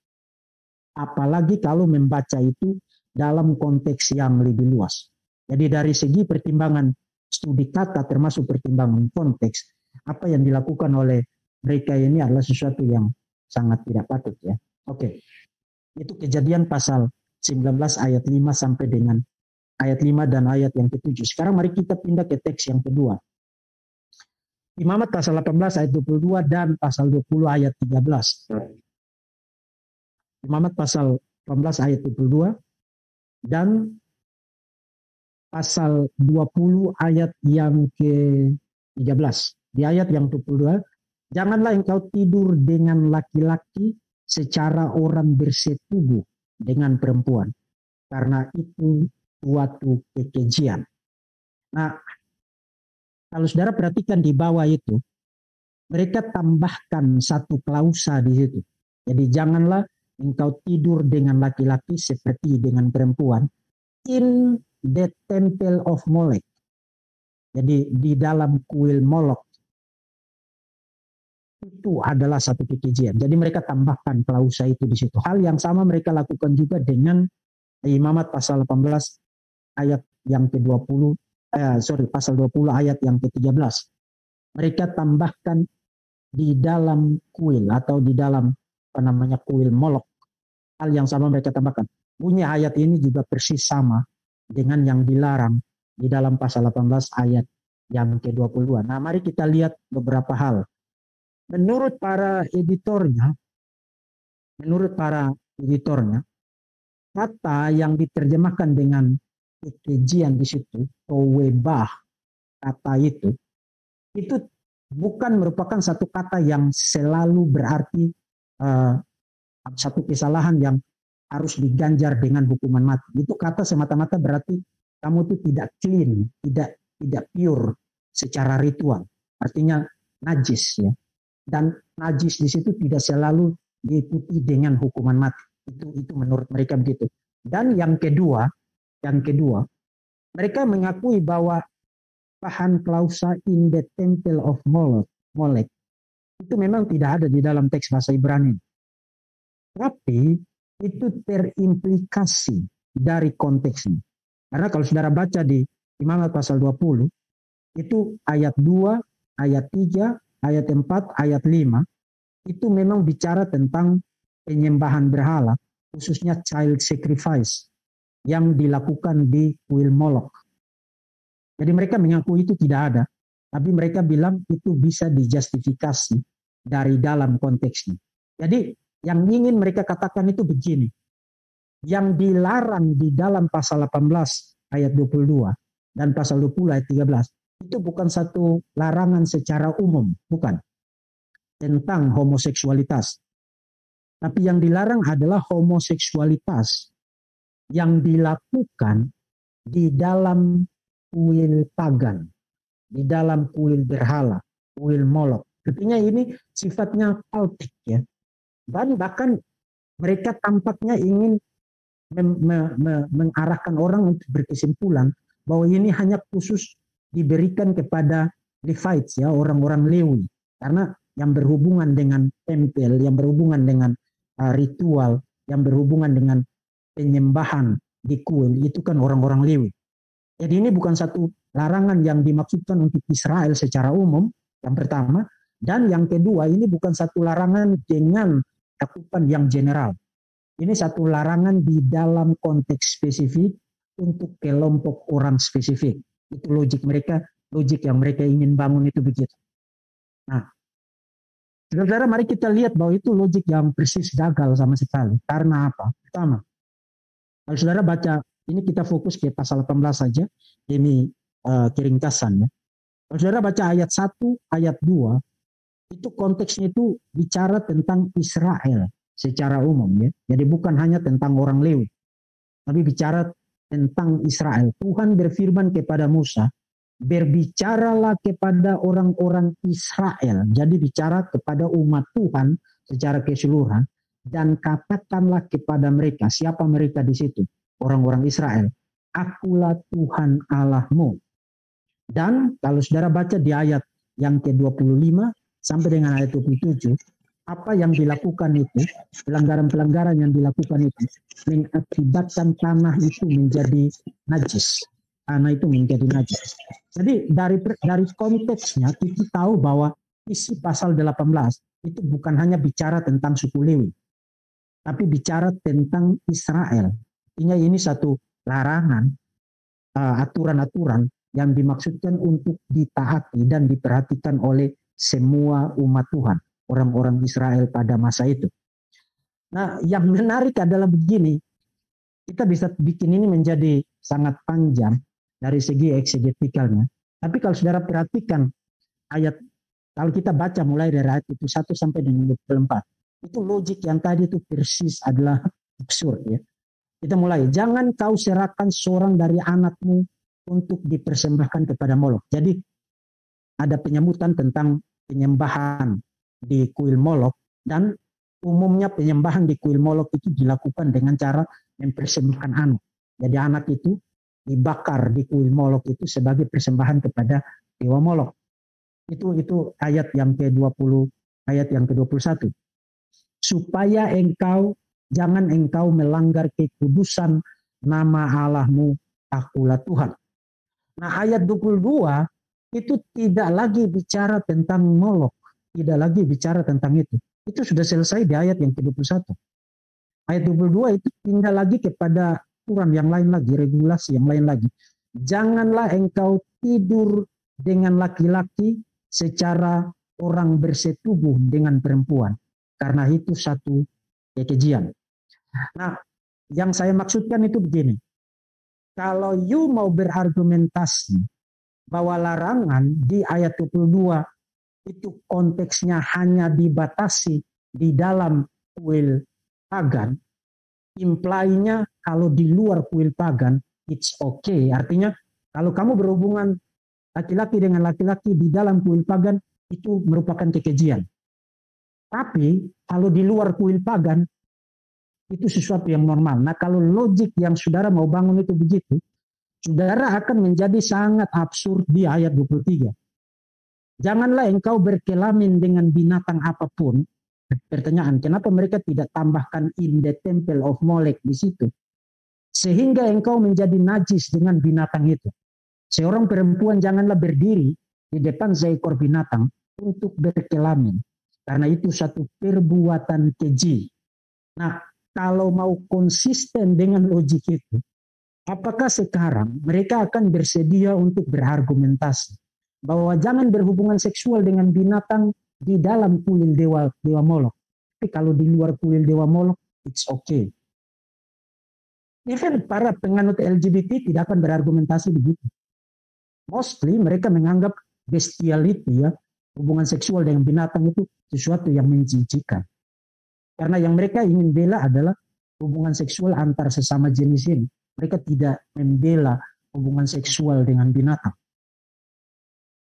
Apalagi kalau membaca itu dalam konteks yang lebih luas. Jadi dari segi pertimbangan studi kata termasuk pertimbangan konteks, apa yang dilakukan oleh mereka ini adalah sesuatu yang sangat tidak patut ya. Oke. Itu Kejadian pasal 19 ayat 5 sampai dengan ayat 5 dan ayat yang ke-7. Sekarang mari kita pindah ke teks yang kedua. Imamat pasal 18 ayat 22 dan pasal 20 ayat 13. Imamat pasal 18 ayat 22 dan pasal 20 ayat yang ke-13. Di ayat yang 22, janganlah engkau tidur dengan laki-laki secara orang bersetubuh dengan perempuan, karena itu suatu kekejian. Nah, kalau saudara perhatikan di bawah itu, mereka tambahkan satu klausa di situ. Jadi janganlah engkau tidur dengan laki-laki seperti dengan perempuan in the temple of Molech. Jadi di dalam kuil Molok. Itu adalah satu kekejian. Jadi mereka tambahkan klausa itu di situ. Hal yang sama mereka lakukan juga dengan Imamat pasal 18 ayat yang ke-20, pasal 20 ayat yang ke-13. Mereka tambahkan di dalam kuil atau di dalam kuil Molok. Hal yang sama mereka tambahkan. Bunyi ayat ini juga persis sama dengan yang dilarang di dalam pasal 18 ayat yang ke-22. Nah, mari kita lihat beberapa hal. Menurut para editornya, kata yang diterjemahkan dengan kekejian di situ, towebah, kata itu bukan merupakan satu kata yang selalu berarti satu kesalahan yang harus diganjar dengan hukuman mati. Itu kata semata-mata berarti kamu itu tidak clean, tidak pure secara ritual. Artinya najis ya. Dan najis di situ tidak selalu diikuti dengan hukuman mati. Itu menurut mereka begitu. Dan yang kedua, mereka mengakui bahwa bahan klausa in the temple of Molech itu memang tidak ada di dalam teks bahasa Ibrani. Tapi itu terimplikasi dari konteksnya. Karena kalau saudara baca di Imamat pasal 20, itu ayat 2, ayat 3, ayat 4, ayat 5, itu memang bicara tentang penyembahan berhala, khususnya child sacrifice yang dilakukan di kuil Molok. Jadi mereka mengaku itu tidak ada, tapi mereka bilang itu bisa dijustifikasi dari dalam konteksnya. Jadi yang ingin mereka katakan itu begini, yang dilarang di dalam pasal 18 ayat 22 dan pasal 20 ayat 13, itu bukan satu larangan secara umum, bukan, tentang homoseksualitas. Tapi yang dilarang adalah homoseksualitas yang dilakukan di dalam kuil pagan, di dalam kuil berhala, kuil Molok. Artinya ini sifatnya kultik ya. Dan bahkan mereka tampaknya ingin mengarahkan orang untuk berkesimpulan bahwa ini hanya khusus diberikan kepada Levites ya, orang-orang Lewi. Karena yang berhubungan dengan tempel, yang berhubungan dengan ritual, yang berhubungan dengan penyembahan di kuil itu kan orang-orang Lewi. Jadi ini bukan satu larangan yang dimaksudkan untuk Israel secara umum, yang pertama. Dan yang kedua, ini bukan satu larangan dengan cakupan yang general. Ini satu larangan di dalam konteks spesifik untuk kelompok orang spesifik. Itu logik mereka, logik yang mereka ingin bangun itu begitu. Nah, saudara, mari kita lihat bahwa itu logik yang persis gagal sama sekali. Karena apa? Pertama, kalau saudara baca, ini kita fokus ke pasal 18 saja, demi keringkasan ya. Kalau saudara baca ayat 1, ayat 2, itu konteksnya itu bicara tentang Israel secara umum ya. Jadi bukan hanya tentang orang Lewi, tapi bicara tentang Israel. Tuhan berfirman kepada Musa, berbicaralah kepada orang-orang Israel. Jadi bicara kepada umat Tuhan secara keseluruhan, dan katakanlah kepada mereka, siapa mereka di situ? Orang-orang Israel. Akulah Tuhan Allahmu. Dan kalau saudara baca di ayat yang ke-25 sampai dengan ayat 27, apa yang dilakukan itu, pelanggaran-pelanggaran yang dilakukan itu, mengakibatkan tanah itu menjadi najis. Tanah itu menjadi najis. Jadi dari konteksnya kita tahu bahwa isi pasal 18 itu bukan hanya bicara tentang suku Lewi, tapi bicara tentang Israel. Artinya ini satu larangan, aturan-aturan yang dimaksudkan untuk ditaati dan diperhatikan oleh semua umat Tuhan, orang-orang Israel pada masa itu. Nah, yang menarik adalah begini, kita bisa bikin ini menjadi sangat panjang dari segi eksegetikalnya. Tapi kalau saudara perhatikan ayat, kalau kita baca mulai dari ayat itu 1 sampai dengan 24, itu logik yang tadi itu persis adalah absurd ya. Kita mulai, jangan kau serahkan seorang dari anakmu untuk dipersembahkan kepada Molok. Jadi ada penyebutan tentang penyembahan di kuil Molok, dan umumnya penyembahan di kuil Molok itu dilakukan dengan cara mempersembahkan anak. Jadi anak itu dibakar di kuil Molok itu sebagai persembahan kepada dewa Molok. Itu ayat yang ke-20, ayat yang ke-21. Supaya jangan engkau melanggar kekudusan nama Allahmu, akulah Tuhan. Nah, ayat 22 itu tidak lagi bicara tentang Molok, tidak lagi bicara tentang itu. Itu sudah selesai di ayat yang ke-21. Ayat 22 itu tinggal lagi kepada aturan yang lain lagi, regulasi yang lain lagi. Janganlah engkau tidur dengan laki-laki secara orang bersetubuh dengan perempuan, karena itu satu kekejian. Nah, yang saya maksudkan itu begini. Kalau you mau berargumentasi bahwa larangan di ayat 22 itu konteksnya hanya dibatasi di dalam kuil pagan, imply-nya kalau di luar kuil pagan, it's okay. Artinya kalau kamu berhubungan laki-laki dengan laki-laki di dalam kuil pagan, itu merupakan kekejian. Tapi kalau di luar kuil pagan, itu sesuatu yang normal. Nah, kalau logik yang saudara mau bangun itu begitu, saudara akan menjadi sangat absurd di ayat 23. Janganlah engkau berkelamin dengan binatang apapun. Pertanyaan, kenapa mereka tidak tambahkan in the temple of Molek di situ? Sehingga engkau menjadi najis dengan binatang itu. Seorang perempuan janganlah berdiri di depan seekor binatang untuk berkelamin. Karena itu satu perbuatan keji. Nah, kalau mau konsisten dengan logik itu, apakah sekarang mereka akan bersedia untuk berargumentasi bahwa jangan berhubungan seksual dengan binatang di dalam kuil dewa Molok. Tapi kalau di luar kuil dewa Molok, it's okay. Even para penganut LGBT tidak akan berargumentasi begitu. Mostly mereka menganggap bestiality, ya, hubungan seksual dengan binatang itu sesuatu yang menjijikan. Karena yang mereka ingin bela adalah hubungan seksual antar sesama jenis ini. Mereka tidak membela hubungan seksual dengan binatang.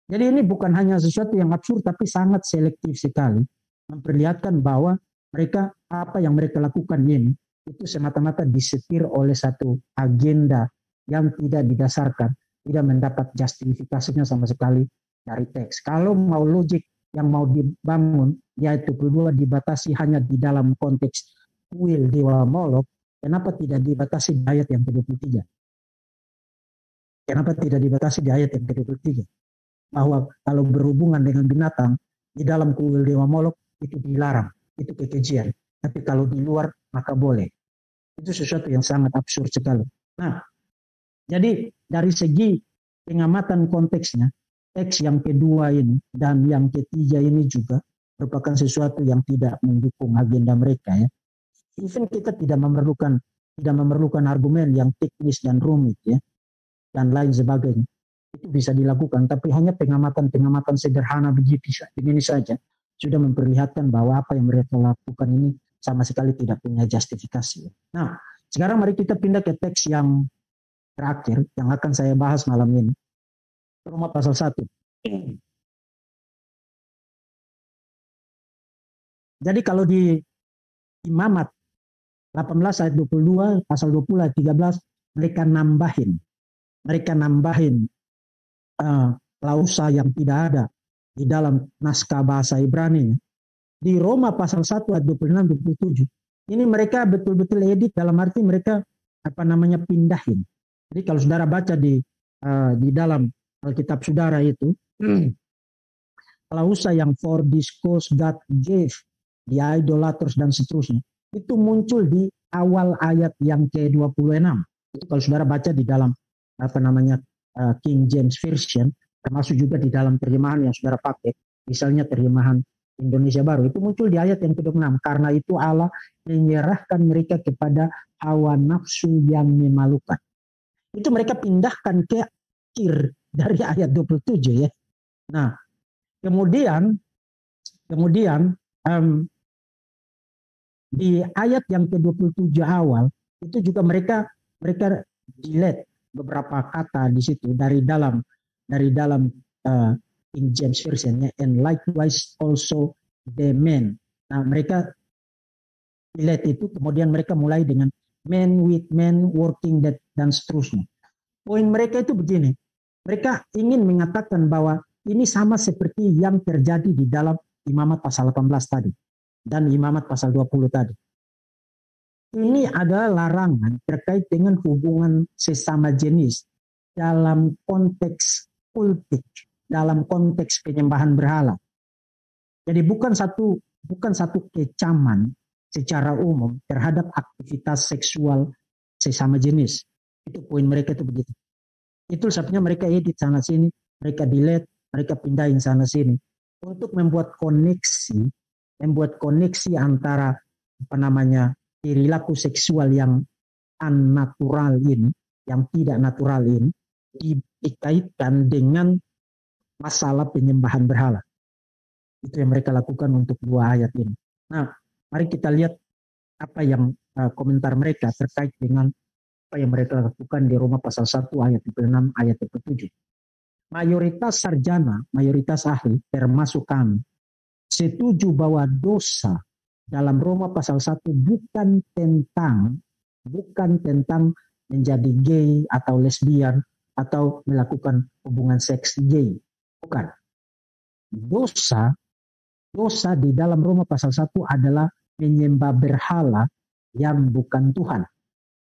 Jadi ini bukan hanya sesuatu yang absurd, tapi sangat selektif sekali. Memperlihatkan bahwa mereka, apa yang mereka lakukan ini, itu semata-mata disetir oleh satu agenda yang tidak didasarkan, tidak mendapat justifikasinya sama sekali dari teks. Kalau mau logik yang mau dibangun, yaitu kedua dibatasi hanya di dalam konteks kuil dewa Molok, kenapa tidak dibatasi di ayat yang ke-23? Kenapa tidak dibatasi di ayat yang ke-23? Bahwa kalau berhubungan dengan binatang di dalam kuil dewa Molok itu dilarang, itu kekejian. Tapi kalau di luar maka boleh. Itu sesuatu yang sangat absurd sekali. Nah, jadi dari segi pengamatan konteksnya, teks yang kedua ini dan yang ketiga ini juga merupakan sesuatu yang tidak mendukung agenda mereka, ya. Even kita tidak memerlukan argumen yang teknis dan rumit, ya, dan lain sebagainya. Itu bisa dilakukan, tapi hanya pengamatan sederhana begini saja sudah memperlihatkan bahwa apa yang mereka lakukan ini sama sekali tidak punya justifikasi. Nah, sekarang mari kita pindah ke teks yang terakhir yang akan saya bahas malam ini. Roma pasal 1. Jadi kalau di Imamat 18 ayat 22, pasal 20 ayat 13, mereka nambahin klausa yang tidak ada di dalam naskah bahasa Ibrani. Di Roma pasal 1 ayat 26-27, ini mereka betul-betul edit, dalam arti mereka pindahin. Jadi kalau saudara baca di dalam Alkitab saudara itu, klausa yang for this cause God gave the idolaters dan seterusnya, itu muncul di awal ayat yang ke-26. Itu kalau saudara baca di dalam King James Version, termasuk juga di dalam terjemahan yang saudara pakai, misalnya terjemahan Indonesia Baru, itu muncul di ayat yang ke-26. Karena itu Allah menyerahkan mereka kepada hawa nafsu yang memalukan. Itu mereka pindahkan ke akhir dari ayat 27, ya. Nah, kemudian di ayat yang ke-27 awal itu juga mereka delete beberapa kata di situ dari dalam King James Version, ya, and likewise also the men. Nah, mereka delete itu, kemudian mereka mulai dengan men with men working that dan seterusnya. Poin mereka itu begini. Mereka ingin mengatakan bahwa ini sama seperti yang terjadi di dalam Imamat pasal 18 tadi dan Imamat pasal 20 tadi. Ini adalah larangan terkait dengan hubungan sesama jenis dalam konteks kultik, dalam konteks penyembahan berhala. Jadi bukan satu kecaman secara umum terhadap aktivitas seksual sesama jenis. Itu poin mereka itu begitu. Itu sebabnya mereka edit sana sini, mereka delete, mereka pindahin sana sini untuk membuat koneksi antara perilaku seksual yang unnatural ini, yang tidak natural ini, dikaitkan dengan masalah penyembahan berhala. Itu yang mereka lakukan untuk dua ayat ini. Nah, mari kita lihat apa yang komentar mereka terkait dengan apa yang mereka lakukan di Roma pasal 1 ayat 26 ayat 7. Mayoritas sarjana, mayoritas ahli termasuk kami setuju bahwa dosa dalam Roma pasal 1 bukan tentang menjadi gay atau lesbian atau melakukan hubungan seks gay. Bukan. Dosa di dalam Roma pasal 1 adalah menyembah berhala yang bukan Tuhan.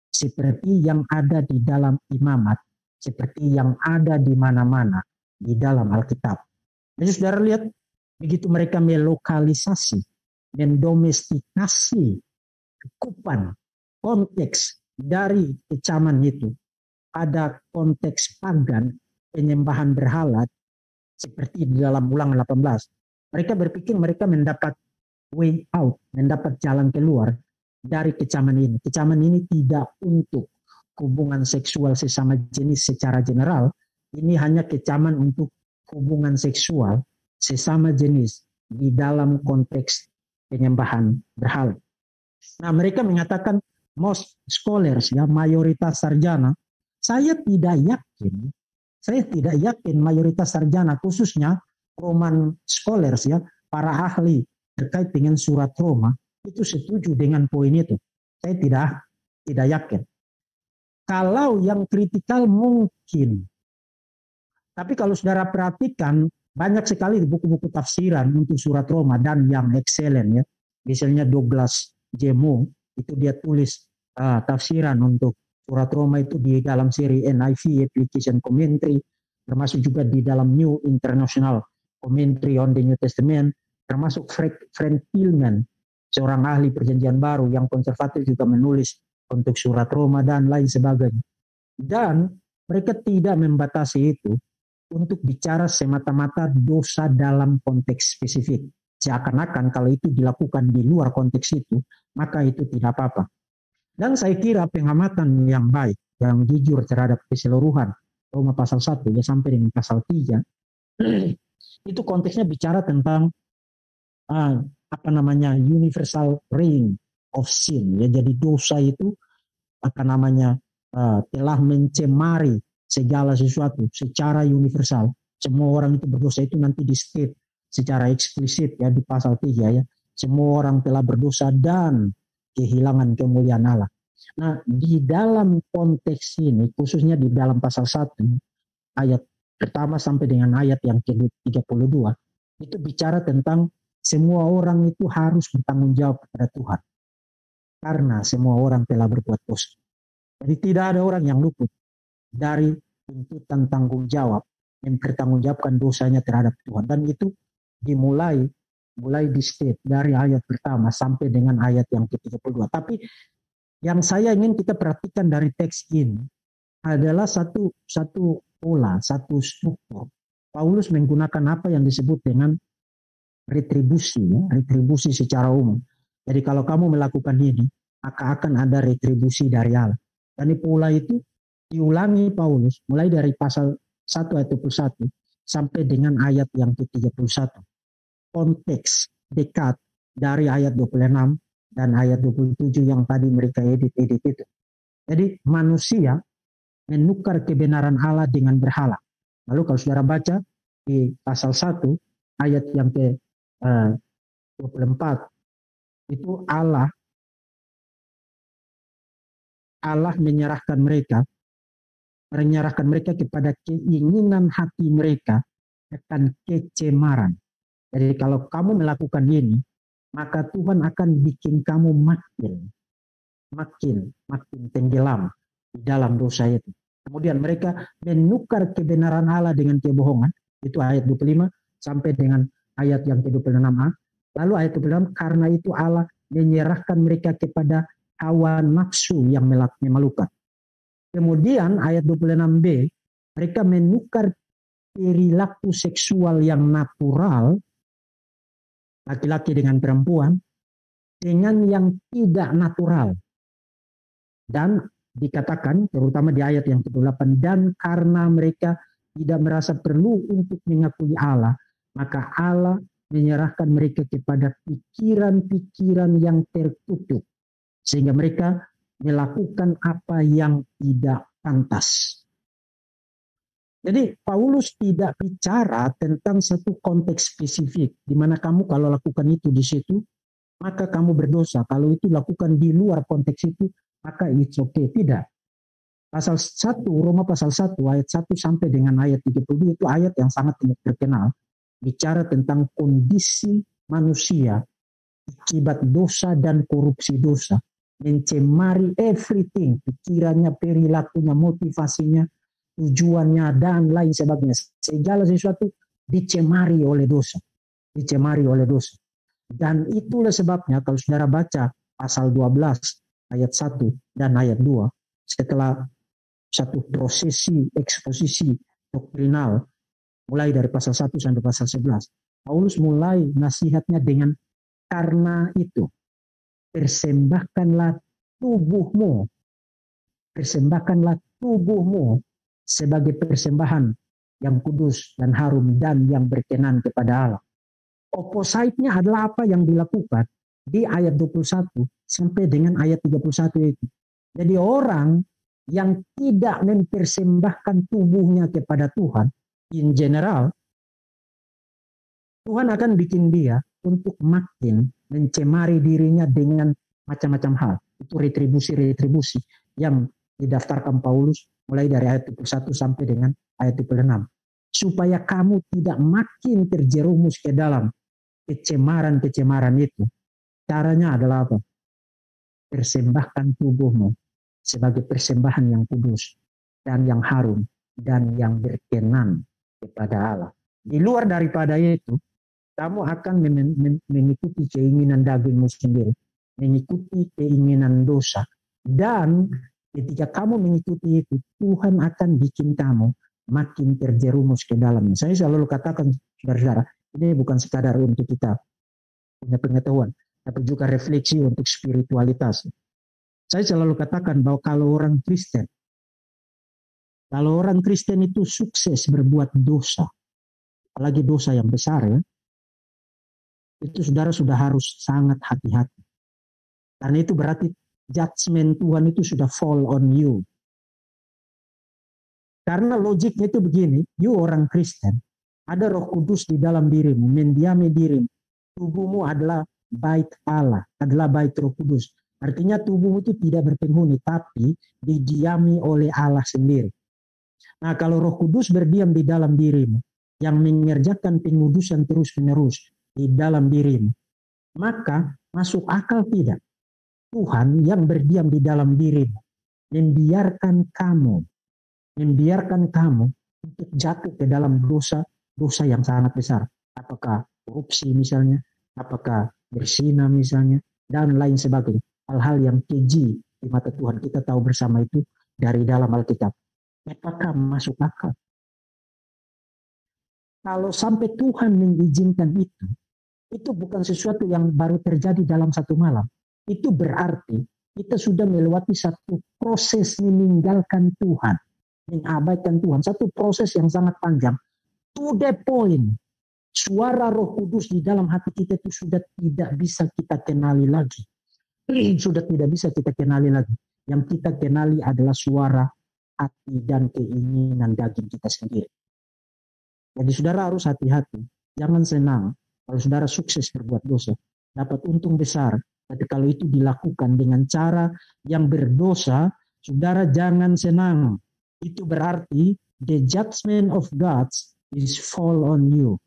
Seperti yang ada di dalam Imamat, seperti yang ada di mana-mana di dalam Alkitab. Jadi saudara lihat begitu mereka melokalisasi, mendomestikasi cakupan konteks dari kecaman itu pada konteks pagan penyembahan berhala seperti di dalam Ulangan 18. Mereka berpikir mereka mendapat way out, mendapat jalan keluar dari kecaman ini. Kecaman ini tidak untuk hubungan seksual sesama jenis secara general, ini hanya kecaman untuk hubungan seksual sesama jenis di dalam konteks penyembahan berhala. Nah, mereka mengatakan most scholars, ya, mayoritas sarjana, saya tidak yakin mayoritas sarjana, khususnya Roman scholars, ya, para ahli terkait dengan surat Roma, itu setuju dengan poin itu. Saya tidak yakin. Kalau yang kritikal mungkin. Tapi kalau saudara perhatikan, banyak sekali buku-buku tafsiran untuk surat Roma dan yang excellent, ya. Misalnya Douglas J. Moore, itu dia tulis tafsiran untuk surat Roma itu di dalam seri NIV Application Commentary, termasuk juga di dalam New International Commentary on the New Testament, termasuk Frank Tillman, seorang ahli perjanjian baru yang konservatif, juga menulis untuk surat Roma dan lain sebagainya. Dan mereka tidak membatasi itu untuk bicara semata-mata dosa dalam konteks spesifik. Seakan-akan kalau itu dilakukan di luar konteks itu, maka itu tidak apa-apa. Dan saya kira pengamatan yang baik, yang jujur terhadap keseluruhan Roma pasal 1 ya sampai dengan pasal 3, itu konteksnya bicara tentang universal reign of sin, ya. Jadi dosa itu telah mencemari segala sesuatu secara universal. Semua orang itu berdosa, itu nanti di state secara eksplisit, ya, di pasal 3, ya. Semua orang telah berdosa dan kehilangan kemuliaan Allah. Nah, di dalam konteks ini, khususnya di dalam pasal 1 ayat pertama sampai dengan ayat yang ke-32, itu bicara tentang semua orang itu harus bertanggung jawab kepada Tuhan. Karena semua orang telah berbuat dosa. Jadi tidak ada orang yang luput dari tuntutan tanggung jawab, mempertanggungjawabkan dosanya terhadap Tuhan. Dan itu dimulai di state dari ayat pertama sampai dengan ayat yang ke-32. Tapi yang saya ingin kita perhatikan dari teks ini adalah satu pola, satu struktur. Paulus menggunakan apa yang disebut dengan retribusi, ya, retribusi secara umum. Jadi kalau kamu melakukan ini, maka akan ada retribusi dari Allah. Dan pola itu diulangi Paulus mulai dari pasal 1 ayat 21 sampai dengan ayat yang ke-31. Konteks dekat dari ayat 26 dan ayat 27 yang tadi mereka edit itu. Jadi manusia menukar kebenaran Allah dengan berhala. Lalu kalau saudara baca di pasal 1 ayat yang ke-24, itu Allah menyerahkan mereka kepada keinginan hati mereka akan kecemaran. Jadi kalau kamu melakukan ini, maka Tuhan akan bikin kamu makin tenggelam di dalam dosa itu. Kemudian mereka menukar kebenaran Allah dengan kebohongan. Itu ayat 25 sampai dengan ayat yang ke-26a. Lalu ayat 26, karena itu Allah menyerahkan mereka kepada hawa nafsu yang memalukan. Kemudian ayat 26b, mereka menukar perilaku seksual yang natural, laki-laki dengan perempuan, dengan yang tidak natural. Dan dikatakan, terutama di ayat yang ke-8, dan karena mereka tidak merasa perlu untuk mengakui Allah, maka Allah menyerahkan mereka kepada pikiran-pikiran yang tertutup, sehingga mereka melakukan apa yang tidak pantas. Jadi Paulus tidak bicara tentang satu konteks spesifik, di mana kamu kalau lakukan itu di situ, maka kamu berdosa. Kalau itu lakukan di luar konteks itu, maka it's okay. Tidak. Pasal 1, Roma pasal 1, ayat 1 sampai dengan ayat 32 itu ayat yang sangat terkenal. Bicara tentang kondisi manusia akibat dosa dan korupsi dosa. Mencemari everything, pikirannya, perilakunya, motivasinya, tujuannya, dan lain sebagainya. Segala sesuatu dicemari oleh dosa. dicemari oleh dosa. Dan itulah sebabnya kalau saudara baca pasal 12 ayat 1 dan ayat 2, setelah satu prosesi eksposisi doktrinal mulai dari pasal 1 sampai pasal 11, Paulus mulai nasihatnya dengan karena itu persembahkanlah tubuhmu sebagai persembahan yang kudus dan harum dan yang berkenan kepada Allah. Opposite-nya adalah apa yang dilakukan di ayat 21 sampai dengan ayat 31 itu. Jadi orang yang tidak mempersembahkan tubuhnya kepada Tuhan, in general, Tuhan akan bikin dia untuk makin mencemari dirinya dengan macam-macam hal. Itu retribusi yang didaftarkan Paulus mulai dari ayat 21 sampai dengan ayat 26. Supaya kamu tidak makin terjerumus ke dalam kecemaran-kecemaran itu. Caranya adalah apa? Persembahkan tubuhmu sebagai persembahan yang kudus dan yang harum dan yang berkenan kepada Allah. Di luar daripada itu, kamu akan mengikuti keinginan dagingmu sendiri, mengikuti keinginan dosa. Dan ketika kamu mengikuti itu, Tuhan akan bikin kamu makin terjerumus ke dalamnya. Saya selalu katakan, saudara-saudara, ini bukan sekadar untuk kita punya pengetahuan, tapi juga refleksi untuk spiritualitas. Saya selalu katakan bahwa kalau orang Kristen itu sukses berbuat dosa, apalagi dosa yang besar ya, itu saudara sudah harus sangat hati-hati. Karena itu berarti judgment Tuhan itu sudah fall on you. Karena logiknya itu begini, you orang Kristen, ada Roh Kudus di dalam dirimu, mendiami dirimu. Tubuhmu adalah bait Allah, adalah bait Roh Kudus. Artinya tubuhmu itu tidak berpenghuni, tapi didiami oleh Allah sendiri. Nah, kalau Roh Kudus berdiam di dalam dirimu, yang mengerjakan pengudusan terus-menerus di dalam dirimu, maka masuk akal tidak Tuhan yang berdiam di dalam dirimu membiarkan kamu untuk jatuh ke dalam dosa yang sangat besar. Apakah korupsi misalnya, apakah berzina misalnya, dan lain sebagainya. Hal-hal yang keji di mata Tuhan, kita tahu bersama itu dari dalam Alkitab. Apakah masuk akal? Kalau sampai Tuhan mengizinkan itu bukan sesuatu yang baru terjadi dalam satu malam. Itu berarti kita sudah melewati satu proses meninggalkan Tuhan, mengabaikan Tuhan. Satu proses yang sangat panjang. To the point, suara Roh Kudus di dalam hati kita itu sudah tidak bisa kita kenali lagi. Sudah tidak bisa kita kenali lagi. Yang kita kenali adalah suara hati dan keinginan daging kita sendiri. Jadi saudara harus hati-hati. Jangan senang kalau saudara sukses berbuat dosa. Dapat untung besar. Tapi kalau itu dilakukan dengan cara yang berdosa, saudara jangan senang. Itu berarti the judgment of God is fall on you.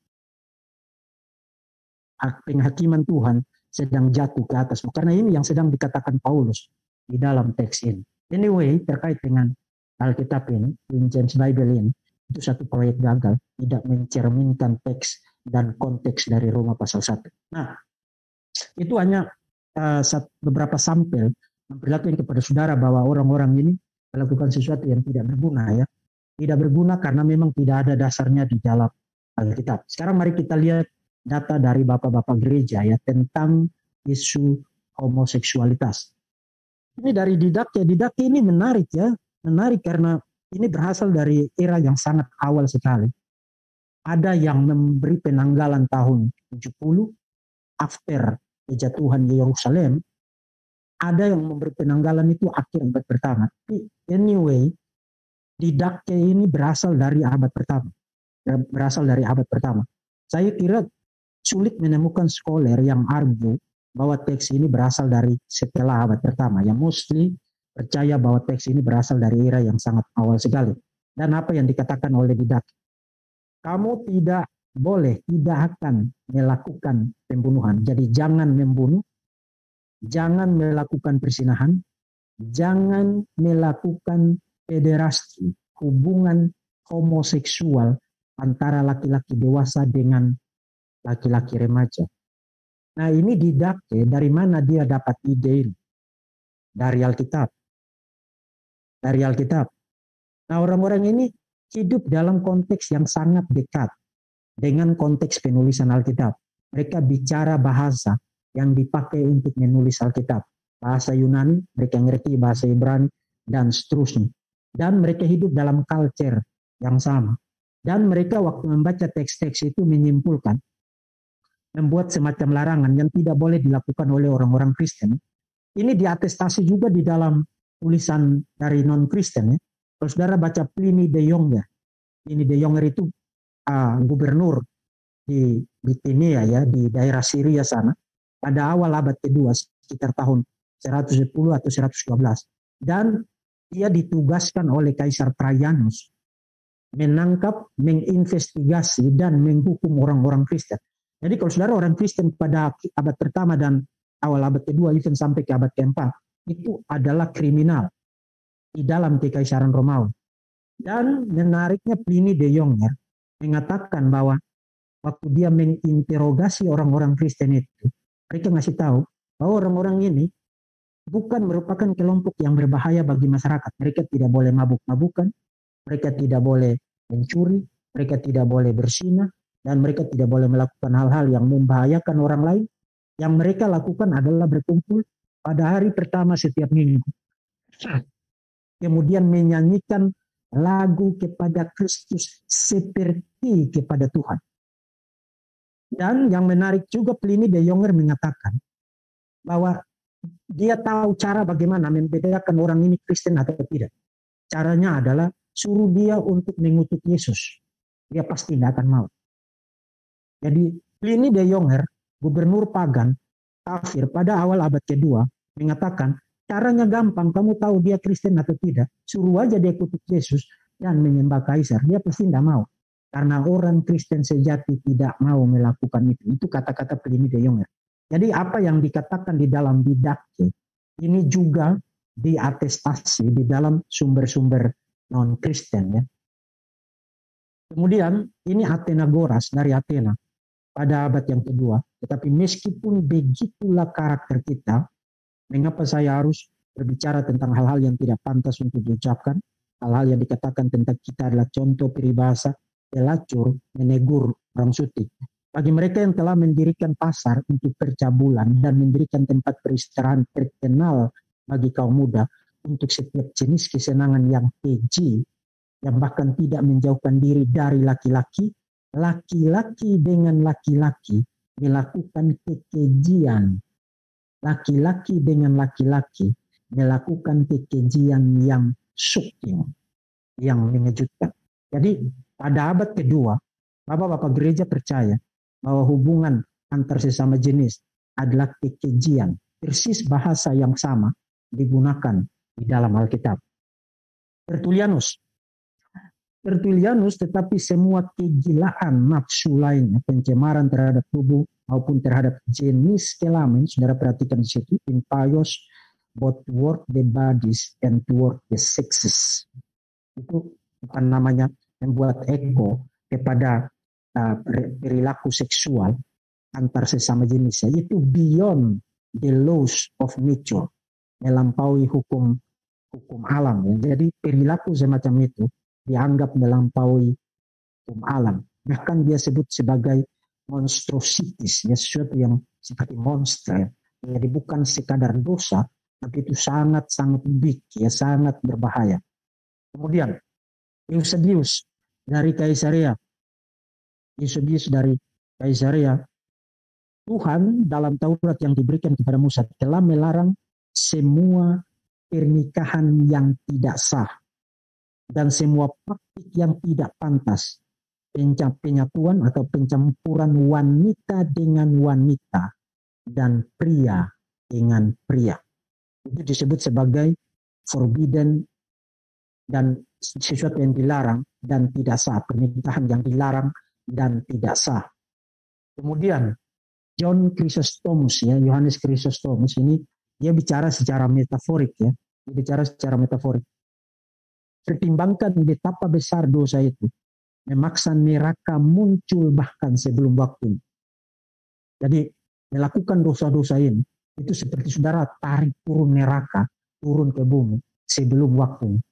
Penghakiman Tuhan sedang jatuh ke atasmu. Karena ini yang sedang dikatakan Paulus di dalam teks ini. Anyway, terkait dengan Alkitab ini, King James Bible ini, itu satu proyek gagal, tidak mencerminkan teks dan konteks dari Roma pasal 1. Nah, itu hanya beberapa sampel memperlihatkan kepada saudara bahwa orang-orang ini melakukan sesuatu yang tidak berguna ya. Tidak berguna karena memang tidak ada dasarnya di dalam Alkitab. Sekarang mari kita lihat data dari bapak-bapak gereja ya tentang isu homoseksualitas. Ini dari Didache. Didache ini menarik ya. Menarik karena ini berasal dari era yang sangat awal sekali. Ada yang memberi penanggalan tahun 70 after kejatuhan Yerusalem. Ada yang memberi penanggalan itu akhir abad pertama. Anyway, Didache ini berasal dari abad pertama. Saya kira sulit menemukan scholar yang argue bahwa teks ini berasal dari setelah abad pertama. Yang mostly percaya bahwa teks ini berasal dari era yang sangat awal sekali. Dan apa yang dikatakan oleh Didache? Kamu tidak akan melakukan pembunuhan. Jadi jangan membunuh, jangan melakukan persinahan, jangan melakukan pederasti, hubungan homoseksual antara laki-laki dewasa dengan laki-laki remaja. Nah ini Didake, dari mana dia dapat ide ini? Dari Alkitab. Dari Alkitab. Nah orang-orang ini hidup dalam konteks yang sangat dekat dengan konteks penulisan Alkitab. Mereka bicara bahasa yang dipakai untuk menulis Alkitab. Bahasa Yunani, mereka ngerti bahasa Ibrani, dan seterusnya. Dan mereka hidup dalam culture yang sama. Dan mereka waktu membaca teks-teks itu menyimpulkan, membuat semacam larangan yang tidak boleh dilakukan oleh orang-orang Kristen. Ini diatestasi juga di dalam tulisan dari non-Kristen. Kalau saudara baca Pliny the Younger, Pliny the Younger itu gubernur di Bitinia ya, di daerah Syria sana, pada awal abad kedua, sekitar tahun 110 atau 112. Dan dia ditugaskan oleh Kaisar Trajanus menangkap, menginvestigasi, dan menghukum orang-orang Kristen. Jadi kalau saudara orang Kristen pada abad pertama dan awal abad kedua, even sampai ke abad keempat, itu adalah kriminal di dalam Kekaisaran Romawi. Dan menariknya Pliny the Younger mengatakan bahwa waktu dia menginterogasi orang-orang Kristen itu, mereka ngasih tahu bahwa orang-orang ini bukan merupakan kelompok yang berbahaya bagi masyarakat. Mereka tidak boleh mabuk-mabukan, mereka tidak boleh mencuri, mereka tidak boleh berzina, dan mereka tidak boleh melakukan hal-hal yang membahayakan orang lain. Yang mereka lakukan adalah berkumpul pada hari pertama setiap minggu. Kemudian menyanyikan lagu kepada Kristus seperti kepada Tuhan. Dan yang menarik juga Pliny the Younger mengatakan bahwa dia tahu cara bagaimana membedakan orang ini Kristen atau tidak. Caranya adalah suruh dia untuk mengutuk Yesus. Dia pasti tidak akan mau. Jadi Pliny the Younger, gubernur pagan, kafir pada awal abad kedua, mengatakan caranya gampang, kamu tahu dia Kristen atau tidak, suruh aja dia kutuk Yesus dan menyembah kaisar. Dia pasti tidak mau. Karena orang Kristen sejati tidak mau melakukan itu. Itu kata-kata Pliny the Younger. Jadi apa yang dikatakan di dalam Didake, ini juga diatestasi di dalam sumber-sumber non-Kristen. Ya. Kemudian ini Athenagoras dari Athena pada abad yang kedua. Tetapi meskipun begitulah karakter kita, mengapa saya harus berbicara tentang hal-hal yang tidak pantas untuk diucapkan, hal-hal yang dikatakan tentang kita adalah contoh peribahasa, pelacur, menegur, orang sutik. Bagi mereka yang telah mendirikan pasar untuk percabulan dan mendirikan tempat peristirahatan terkenal bagi kaum muda untuk setiap jenis kesenangan yang keji, yang bahkan tidak menjauhkan diri dari laki-laki, laki-laki dengan laki-laki melakukan kekejian. Laki-laki dengan laki-laki melakukan kekejian yang shocking, yang mengejutkan. Jadi pada abad kedua, Bapak-bapak gereja percaya bahwa hubungan antar sesama jenis adalah kekejian. Persis bahasa yang sama digunakan di dalam Alkitab. Tertullianus, tetapi semua kegilaan nafsu lainnya, pencemaran terhadap tubuh maupun terhadap jenis kelamin, saudara perhatikan di situ, impious both toward the bodies and toward the sexes. Itu bukan namanya membuat ego kepada perilaku seksual antar sesama jenisnya. Itu beyond the laws of nature, melampaui hukum alam. Ya. Jadi perilaku semacam itu dianggap melampaui hukum alam. Bahkan dia sebut sebagai monstrosities, ya, sesuatu yang seperti monster. Jadi bukan sekadar dosa, tapi itu sangat-sangat big, ya, sangat berbahaya. Kemudian Eusebius dari Kaisarea. Tuhan dalam Taurat yang diberikan kepada Musa telah melarang semua pernikahan yang tidak sah dan semua praktik yang tidak pantas, penyatuan atau pencampuran wanita dengan wanita dan pria dengan pria. Itu disebut sebagai forbidden dan sesuatu yang dilarang dan tidak sah, pernikahan yang dilarang dan tidak sah. Kemudian John Chrysostomus, ya, Yohanes Chrysostomus ini dia bicara secara metaforik, ya, dia bicara secara metaforik. Pertimbangkan betapa besar dosa itu, memaksa neraka muncul bahkan sebelum waktu. Jadi melakukan dosa-dosa ini itu seperti saudara tarik turun neraka, turun ke bumi sebelum waktunya.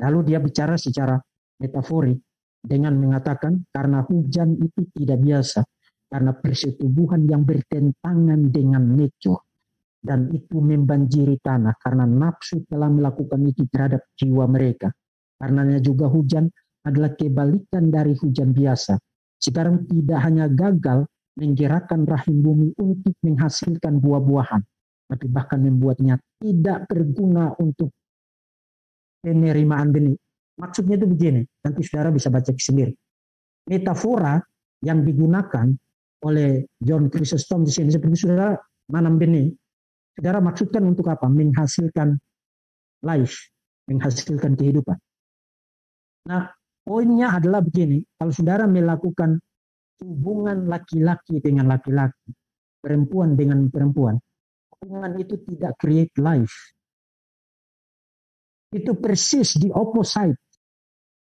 Lalu dia bicara secara metaforik dengan mengatakan karena hujan itu tidak biasa, karena persetubuhan yang bertentangan dengan nature, dan itu membanjiri tanah karena nafsu telah melakukan itu terhadap jiwa mereka. Karenanya juga hujan adalah kebalikan dari hujan biasa. Sekarang tidak hanya gagal menggerakkan rahim bumi untuk menghasilkan buah-buahan, tapi bahkan membuatnya tidak berguna untuk penerimaan benih. Maksudnya itu begini, nanti saudara bisa baca sendiri. Metafora yang digunakan oleh John Chrysostom di sini seperti saudara nanam benih. Saudara maksudkan untuk apa? Menghasilkan life, menghasilkan kehidupan. Nah, poinnya adalah begini, kalau saudara melakukan hubungan laki-laki dengan laki-laki, perempuan dengan perempuan, hubungan itu tidak create life. Itu persis di opposite,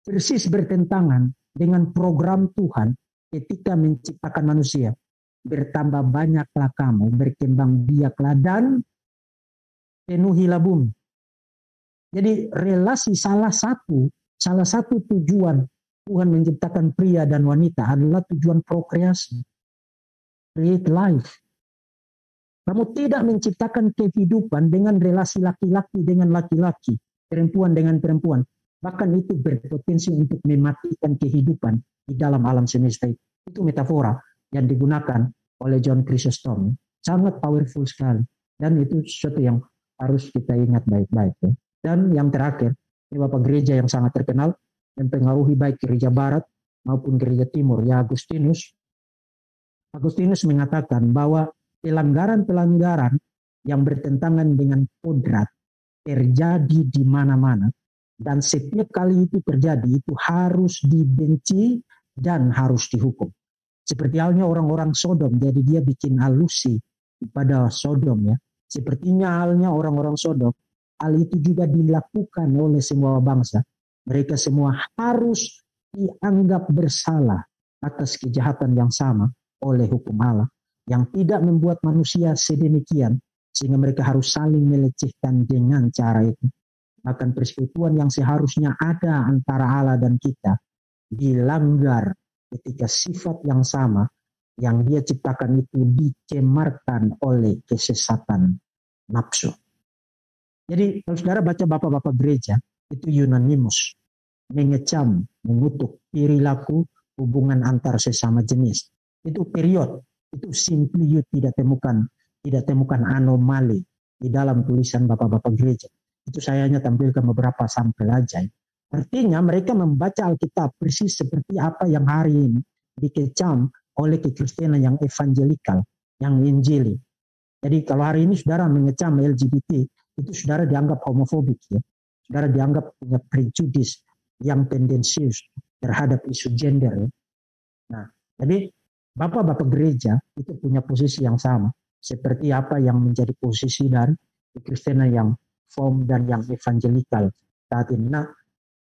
persis bertentangan dengan program Tuhan ketika menciptakan manusia. Bertambah banyaklah kamu, berkembang biaklah dan penuhilah bumi. Jadi relasi salah satu tujuan Tuhan menciptakan pria dan wanita adalah tujuan prokreasi. Create life. Kamu tidak menciptakan kehidupan dengan relasi laki-laki dengan laki-laki, perempuan dengan perempuan. Bahkan itu berpotensi untuk mematikan kehidupan di dalam alam semesta. Itu metafora yang digunakan oleh John Chrysostom. Sangat powerful sekali. Dan itu sesuatu yang harus kita ingat baik-baik. Ya. Dan yang terakhir, ini Bapak gereja yang sangat terkenal, mempengaruhi baik gereja barat maupun gereja timur, ya Agustinus. Agustinus mengatakan bahwa pelanggaran-pelanggaran yang bertentangan dengan kodrat terjadi di mana-mana. Dan setiap kali itu terjadi, itu harus dibenci dan harus dihukum. Seperti halnya orang-orang Sodom, jadi dia bikin alusi kepada Sodom ya. Sepertinya halnya orang-orang Sodom, hal itu juga dilakukan oleh semua bangsa. Mereka semua harus dianggap bersalah atas kejahatan yang sama oleh hukum Allah. Yang tidak membuat manusia sedemikian, sehingga mereka harus saling melecehkan dengan cara itu. Bahkan persekutuan yang seharusnya ada antara Allah dan kita dilanggar ketika sifat yang sama yang dia ciptakan itu dicemarkan oleh kesesatan nafsu. Jadi kalau saudara baca bapak-bapak gereja itu unanimous mengecam, mengutuk perilaku hubungan antar sesama jenis. Itu period, itu simply you tidak temukan anomali di dalam tulisan bapak-bapak gereja. Itu saya hanya tampilkan beberapa sampel aja. Artinya mereka membaca Alkitab persis seperti apa yang hari ini dikecam oleh kekristenan yang evangelikal, yang injili. Jadi kalau hari ini saudara mengecam LGBT, itu saudara dianggap homofobik ya. Saudara dianggap punya prejudis yang tendensius terhadap isu gender ya. Nah, jadi bapak-bapak gereja itu punya posisi yang sama. Seperti apa yang menjadi posisi dari kekristenan yang form dan yang evangelikal saat ini. Nah,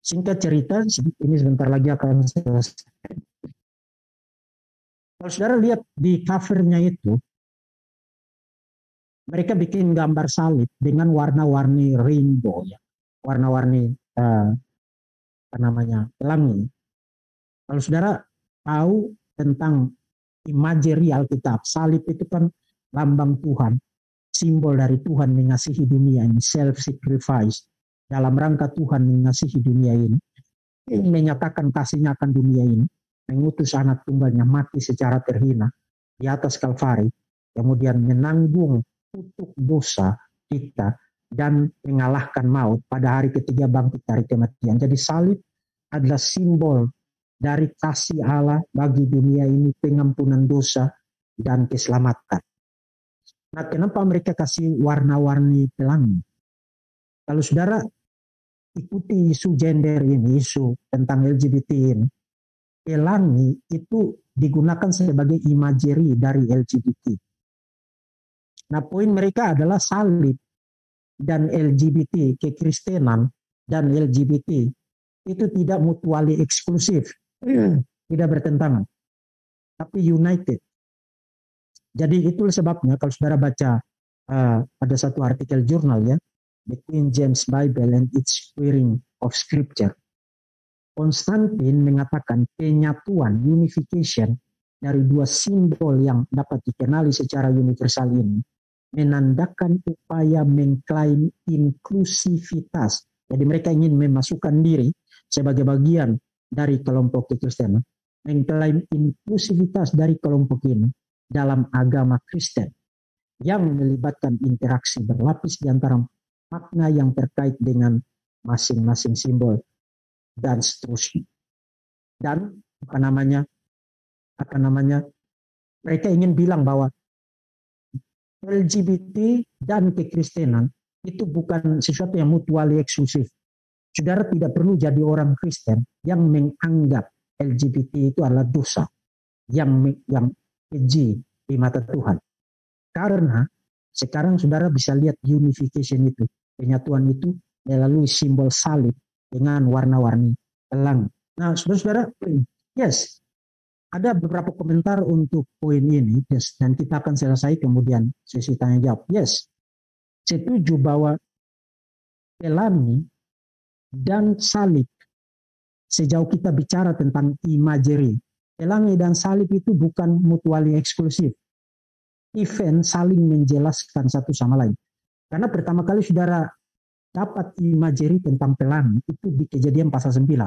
singkat cerita, ini sebentar lagi akan selesai. Kalau saudara lihat di covernya itu, mereka bikin gambar salib dengan warna-warni rainbow, ya, warna-warni pelangi. Kalau saudara tahu tentang imagery Alkitab, salib itu kan lambang Tuhan. Simbol dari Tuhan mengasihi dunia ini, self-sacrifice. Dalam rangka Tuhan mengasihi dunia ini, menyatakan kasihnya akan dunia ini, mengutus anak tunggalnya mati secara terhina di atas Kalvari, kemudian menanggung kutuk dosa kita, dan mengalahkan maut pada hari ketiga bangkit dari kematian. Jadi salib adalah simbol dari kasih Allah bagi dunia ini, pengampunan dosa dan keselamatan. Nah, kenapa mereka kasih warna-warni pelangi? Kalau saudara ikuti isu gender ini, isu tentang LGBT ini, pelangi itu digunakan sebagai imagery dari LGBT. Nah, poin mereka adalah salib dan LGBT, kekristenan dan LGBT itu tidak mutually eksklusif, tidak bertentangan, tapi united. Jadi itulah sebabnya kalau saudara baca ada satu artikel jurnal ya, The King James Bible and its Queering of Scripture. Konstantin mengatakan penyatuan, unification dari dua simbol yang dapat dikenali secara universal ini menandakan upaya mengklaim inklusivitas. Jadi mereka ingin memasukkan diri sebagai bagian dari kelompok Kristen, mengklaim inklusivitas dari kelompok ini dalam agama Kristen yang melibatkan interaksi berlapis di antara makna yang terkait dengan masing-masing simbol dan seterusnya. Dan mereka ingin bilang bahwa LGBT dan kekristenan itu bukan sesuatu yang mutually eksklusif. Saudara tidak perlu jadi orang Kristen yang menganggap LGBT itu adalah dosa yang keji di mata Tuhan. Karena sekarang saudara bisa lihat unification itu, penyatuan itu melalui simbol salib dengan warna-warni pelangi. Nah, saudara-saudara, yes, ada beberapa komentar untuk poin ini, yes, dan kita akan selesai kemudian sesi tanya jawab. Yes, setuju bahwa pelangi dan salib, sejauh kita bicara tentang imagery, pelangi dan salib itu bukan mutually eksklusif. Event saling menjelaskan satu sama lain. Karena pertama kali saudara dapat imagery tentang pelangi itu di Kejadian pasal 9.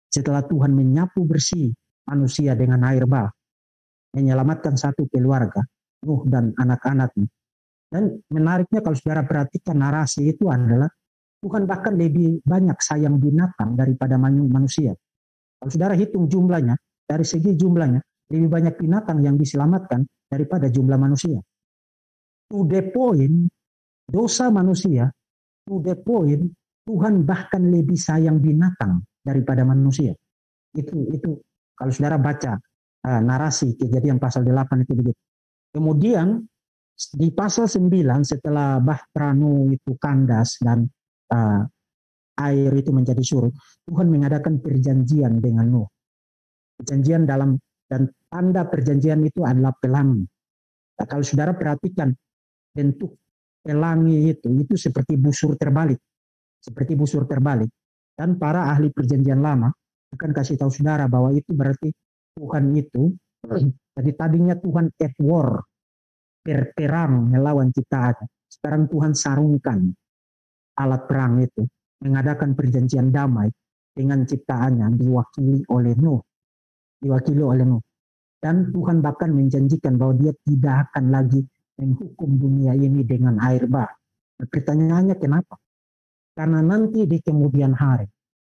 Setelah Tuhan menyapu bersih manusia dengan air bah, menyelamatkan satu keluarga, Nuh dan anak-anaknya. Dan menariknya kalau saudara perhatikan narasi itu adalah Tuhan bahkan lebih banyak sayang binatang daripada manusia. Kalau saudara hitung jumlahnya, dari segi jumlahnya, lebih banyak binatang yang diselamatkan daripada jumlah manusia. To the point, dosa manusia, to the point, Tuhan bahkan lebih sayang binatang daripada manusia. Itu kalau saudara baca narasi Kejadian pasal 8 itu begitu. Kemudian di pasal 9 setelah bahtera Nuh itu kandas dan air itu menjadi surut, Tuhan mengadakan perjanjian dengan Nuh. Perjanjian dan tanda perjanjian itu adalah pelangi. Nah, kalau saudara perhatikan bentuk pelangi itu seperti busur terbalik. Seperti busur terbalik. Dan para ahli perjanjian lama akan kasih tahu saudara bahwa itu berarti Tuhan itu, jadi tadinya Tuhan at war, perang melawan ciptaan. Sekarang Tuhan sarungkan alat perang itu, mengadakan perjanjian damai dengan ciptaannya diwakili oleh Nuh. Dan Tuhan bahkan menjanjikan bahwa dia tidak akan lagi menghukum dunia ini dengan air bah. Pertanyaannya kenapa? Karena nanti di kemudian hari,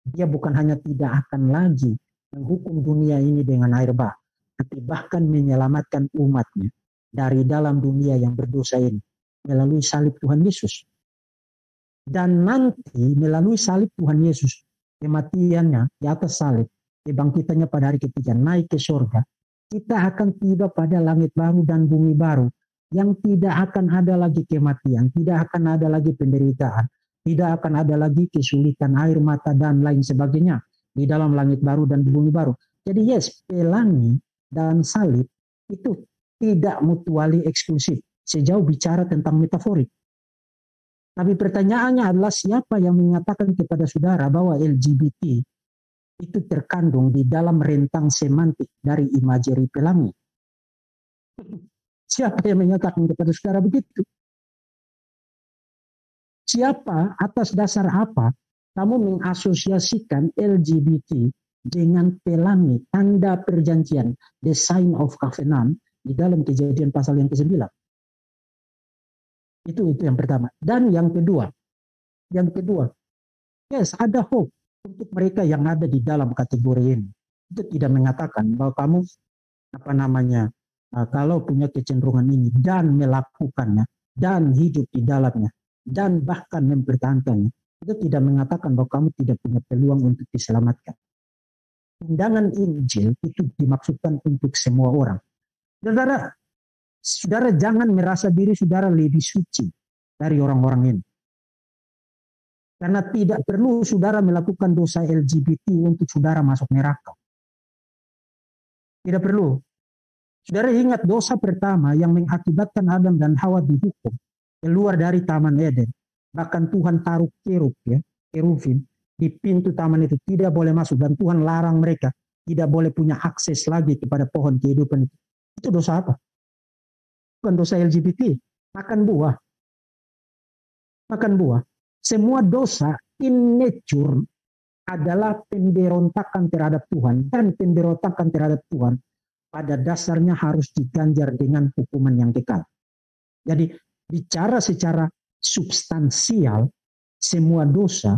dia bukan hanya tidak akan lagi menghukum dunia ini dengan air bah, tapi bahkan menyelamatkan umatnya dari dalam dunia yang berdosa ini melalui salib Tuhan Yesus. Dan nanti melalui salib Tuhan Yesus, kematiannya di atas salib, kebangkitannya pada hari ketiga, naik ke surga, kita akan tiba pada langit baru dan bumi baru yang tidak akan ada lagi kematian, tidak akan ada lagi penderitaan, tidak akan ada lagi kesulitan, air mata dan lain sebagainya di dalam langit baru dan bumi baru. Jadi yes, pelangi dan salib itu tidak mutually eksklusif sejauh bicara tentang metaforik. Tapi pertanyaannya adalah siapa yang mengatakan kepada saudara bahwa LGBT itu terkandung di dalam rentang semantik dari imagery pelangi? Siapa yang menyatakan kepada saudara begitu? Siapa, atas dasar apa kamu mengasosiasikan LGBT dengan pelangi, tanda perjanjian, the sign of covenant di dalam Kejadian pasal yang ke-9? Itu yang pertama. Dan yang kedua, yes, ada hope untuk mereka yang ada di dalam kategori ini. Itu tidak mengatakan bahwa kamu kalau punya kecenderungan ini dan melakukannya dan hidup di dalamnya dan bahkan mempertahankannya, itu tidak mengatakan bahwa kamu tidak punya peluang untuk diselamatkan. Undangan Injil itu dimaksudkan untuk semua orang. Saudara jangan merasa diri saudara lebih suci dari orang-orang ini. Karena tidak perlu saudara melakukan dosa LGBT untuk saudara masuk neraka. Tidak perlu. Saudara ingat dosa pertama yang mengakibatkan Adam dan Hawa dihukum keluar dari Taman Eden. Bahkan Tuhan taruh kerubim di pintu taman itu, tidak boleh masuk, dan Tuhan larang mereka tidak boleh punya akses lagi kepada pohon kehidupan itu. Itu dosa apa? Bukan dosa LGBT. Makan buah. Makan buah. Semua dosa in nature adalah pemberontakan terhadap Tuhan, dan pemberontakan terhadap Tuhan pada dasarnya harus diganjar dengan hukuman yang kekal. Jadi bicara secara substansial, semua dosa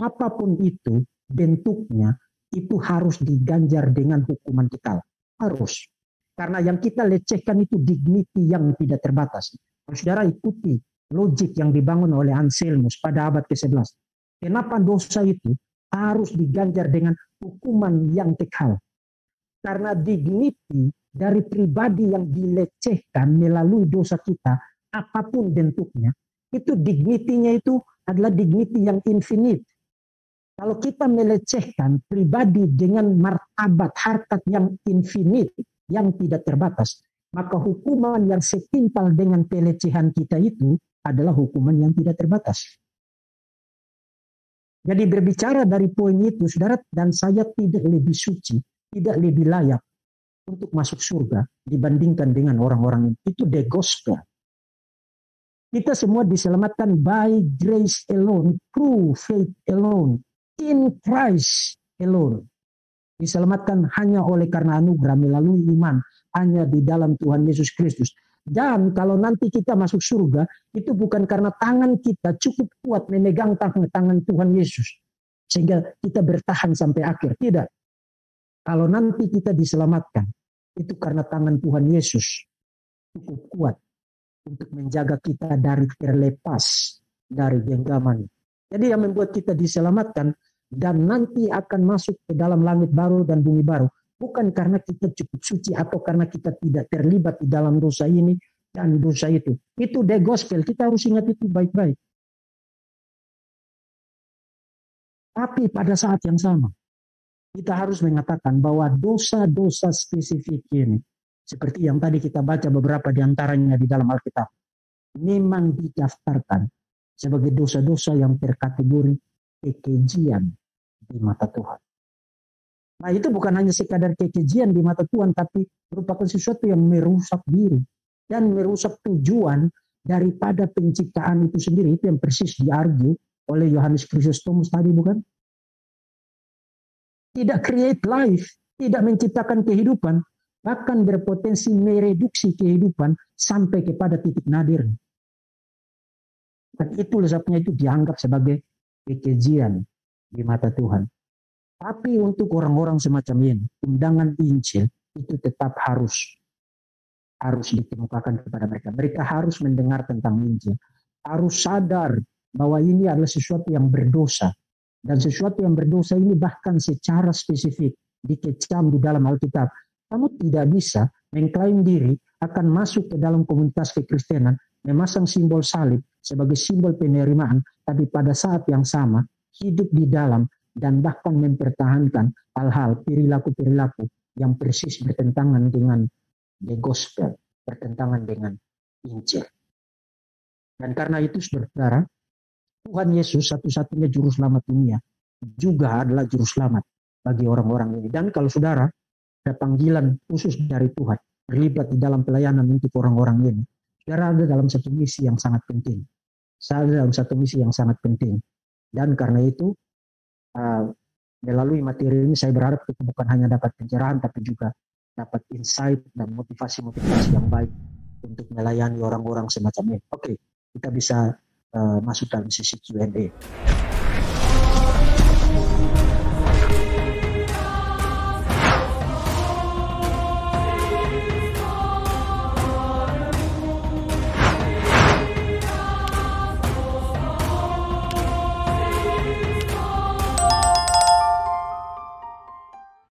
apapun itu bentuknya itu harus diganjar dengan hukuman kekal. Harus. Karena yang kita lecehkan itu dignity yang tidak terbatas. Saudara ikuti logik yang dibangun oleh Anselmus pada abad ke-11. Kenapa dosa itu harus diganjar dengan hukuman yang kekal? Karena dignity dari pribadi yang dilecehkan melalui dosa kita, apapun bentuknya, itu dignity-nya itu adalah dignity yang infinite. Kalau kita melecehkan pribadi dengan martabat harkat yang infinite, yang tidak terbatas, maka hukuman yang setimpal dengan pelecehan kita itu adalah hukuman yang tidak terbatas. Jadi berbicara dari poin itu, saudara dan saya tidak lebih suci, tidak lebih layak untuk masuk surga dibandingkan dengan orang-orang ini. Itu the gospel. Kita semua diselamatkan by grace alone, through faith alone, in Christ alone. Diselamatkan hanya oleh karena anugerah melalui iman, hanya di dalam Tuhan Yesus Kristus. Dan kalau nanti kita masuk surga, itu bukan karena tangan kita cukup kuat memegang tangan Tuhan Yesus, sehingga kita bertahan sampai akhir. Tidak. Kalau nanti kita diselamatkan, itu karena tangan Tuhan Yesus cukup kuat untuk menjaga kita dari terlepas dari genggaman. Jadi yang membuat kita diselamatkan dan nanti akan masuk ke dalam langit baru dan bumi baru, bukan karena kita cukup suci atau karena kita tidak terlibat di dalam dosa ini dan dosa itu. Itu the gospel, kita harus ingat itu baik-baik. Tapi pada saat yang sama, kita harus mengatakan bahwa dosa-dosa spesifik ini, seperti yang tadi kita baca beberapa di antaranya di dalam Alkitab, memang didaftarkan sebagai dosa-dosa yang terkategori kekejian di mata Tuhan. Nah itu bukan hanya sekadar kekejian di mata Tuhan, tapi merupakan sesuatu yang merusak diri dan merusak tujuan daripada penciptaan itu sendiri. Itu yang persis diargu oleh Yohanes Chrysostomus tadi, bukan? Tidak create life, tidak menciptakan kehidupan, bahkan berpotensi mereduksi kehidupan sampai kepada titik nadir. Dan itu sebabnya itu dianggap sebagai kekejian di mata Tuhan. Tapi untuk orang-orang semacam ini, undangan Injil itu tetap harus dikemukakan kepada mereka. Mereka harus mendengar tentang Injil, harus sadar bahwa ini adalah sesuatu yang berdosa. Dan sesuatu yang berdosa ini bahkan secara spesifik dikecam di dalam Alkitab. Kamu tidak bisa mengklaim diri akan masuk ke dalam komunitas kekristenan, memasang simbol salib sebagai simbol penerimaan, tapi pada saat yang sama hidup di dalam dan bahkan mempertahankan hal-hal perilaku-perilaku yang persis bertentangan dengan the gospel, bertentangan dengan Injil. Dan karena itu saudara, Tuhan Yesus satu-satunya juru selamat dunia juga adalah juru selamat bagi orang-orang ini. Dan kalau saudara ada panggilan khusus dari Tuhan terlibat di dalam pelayanan untuk orang-orang ini, saudara ada dalam satu misi yang sangat penting. Saya ada dalam satu misi yang sangat penting. Dan karena itu melalui materi ini saya berharap kita bukan hanya dapat pencerahan tapi juga dapat insight dan motivasi-motivasi yang baik untuk melayani orang-orang semacam ini. Oke, kita bisa masuk dalam sesi Q&A.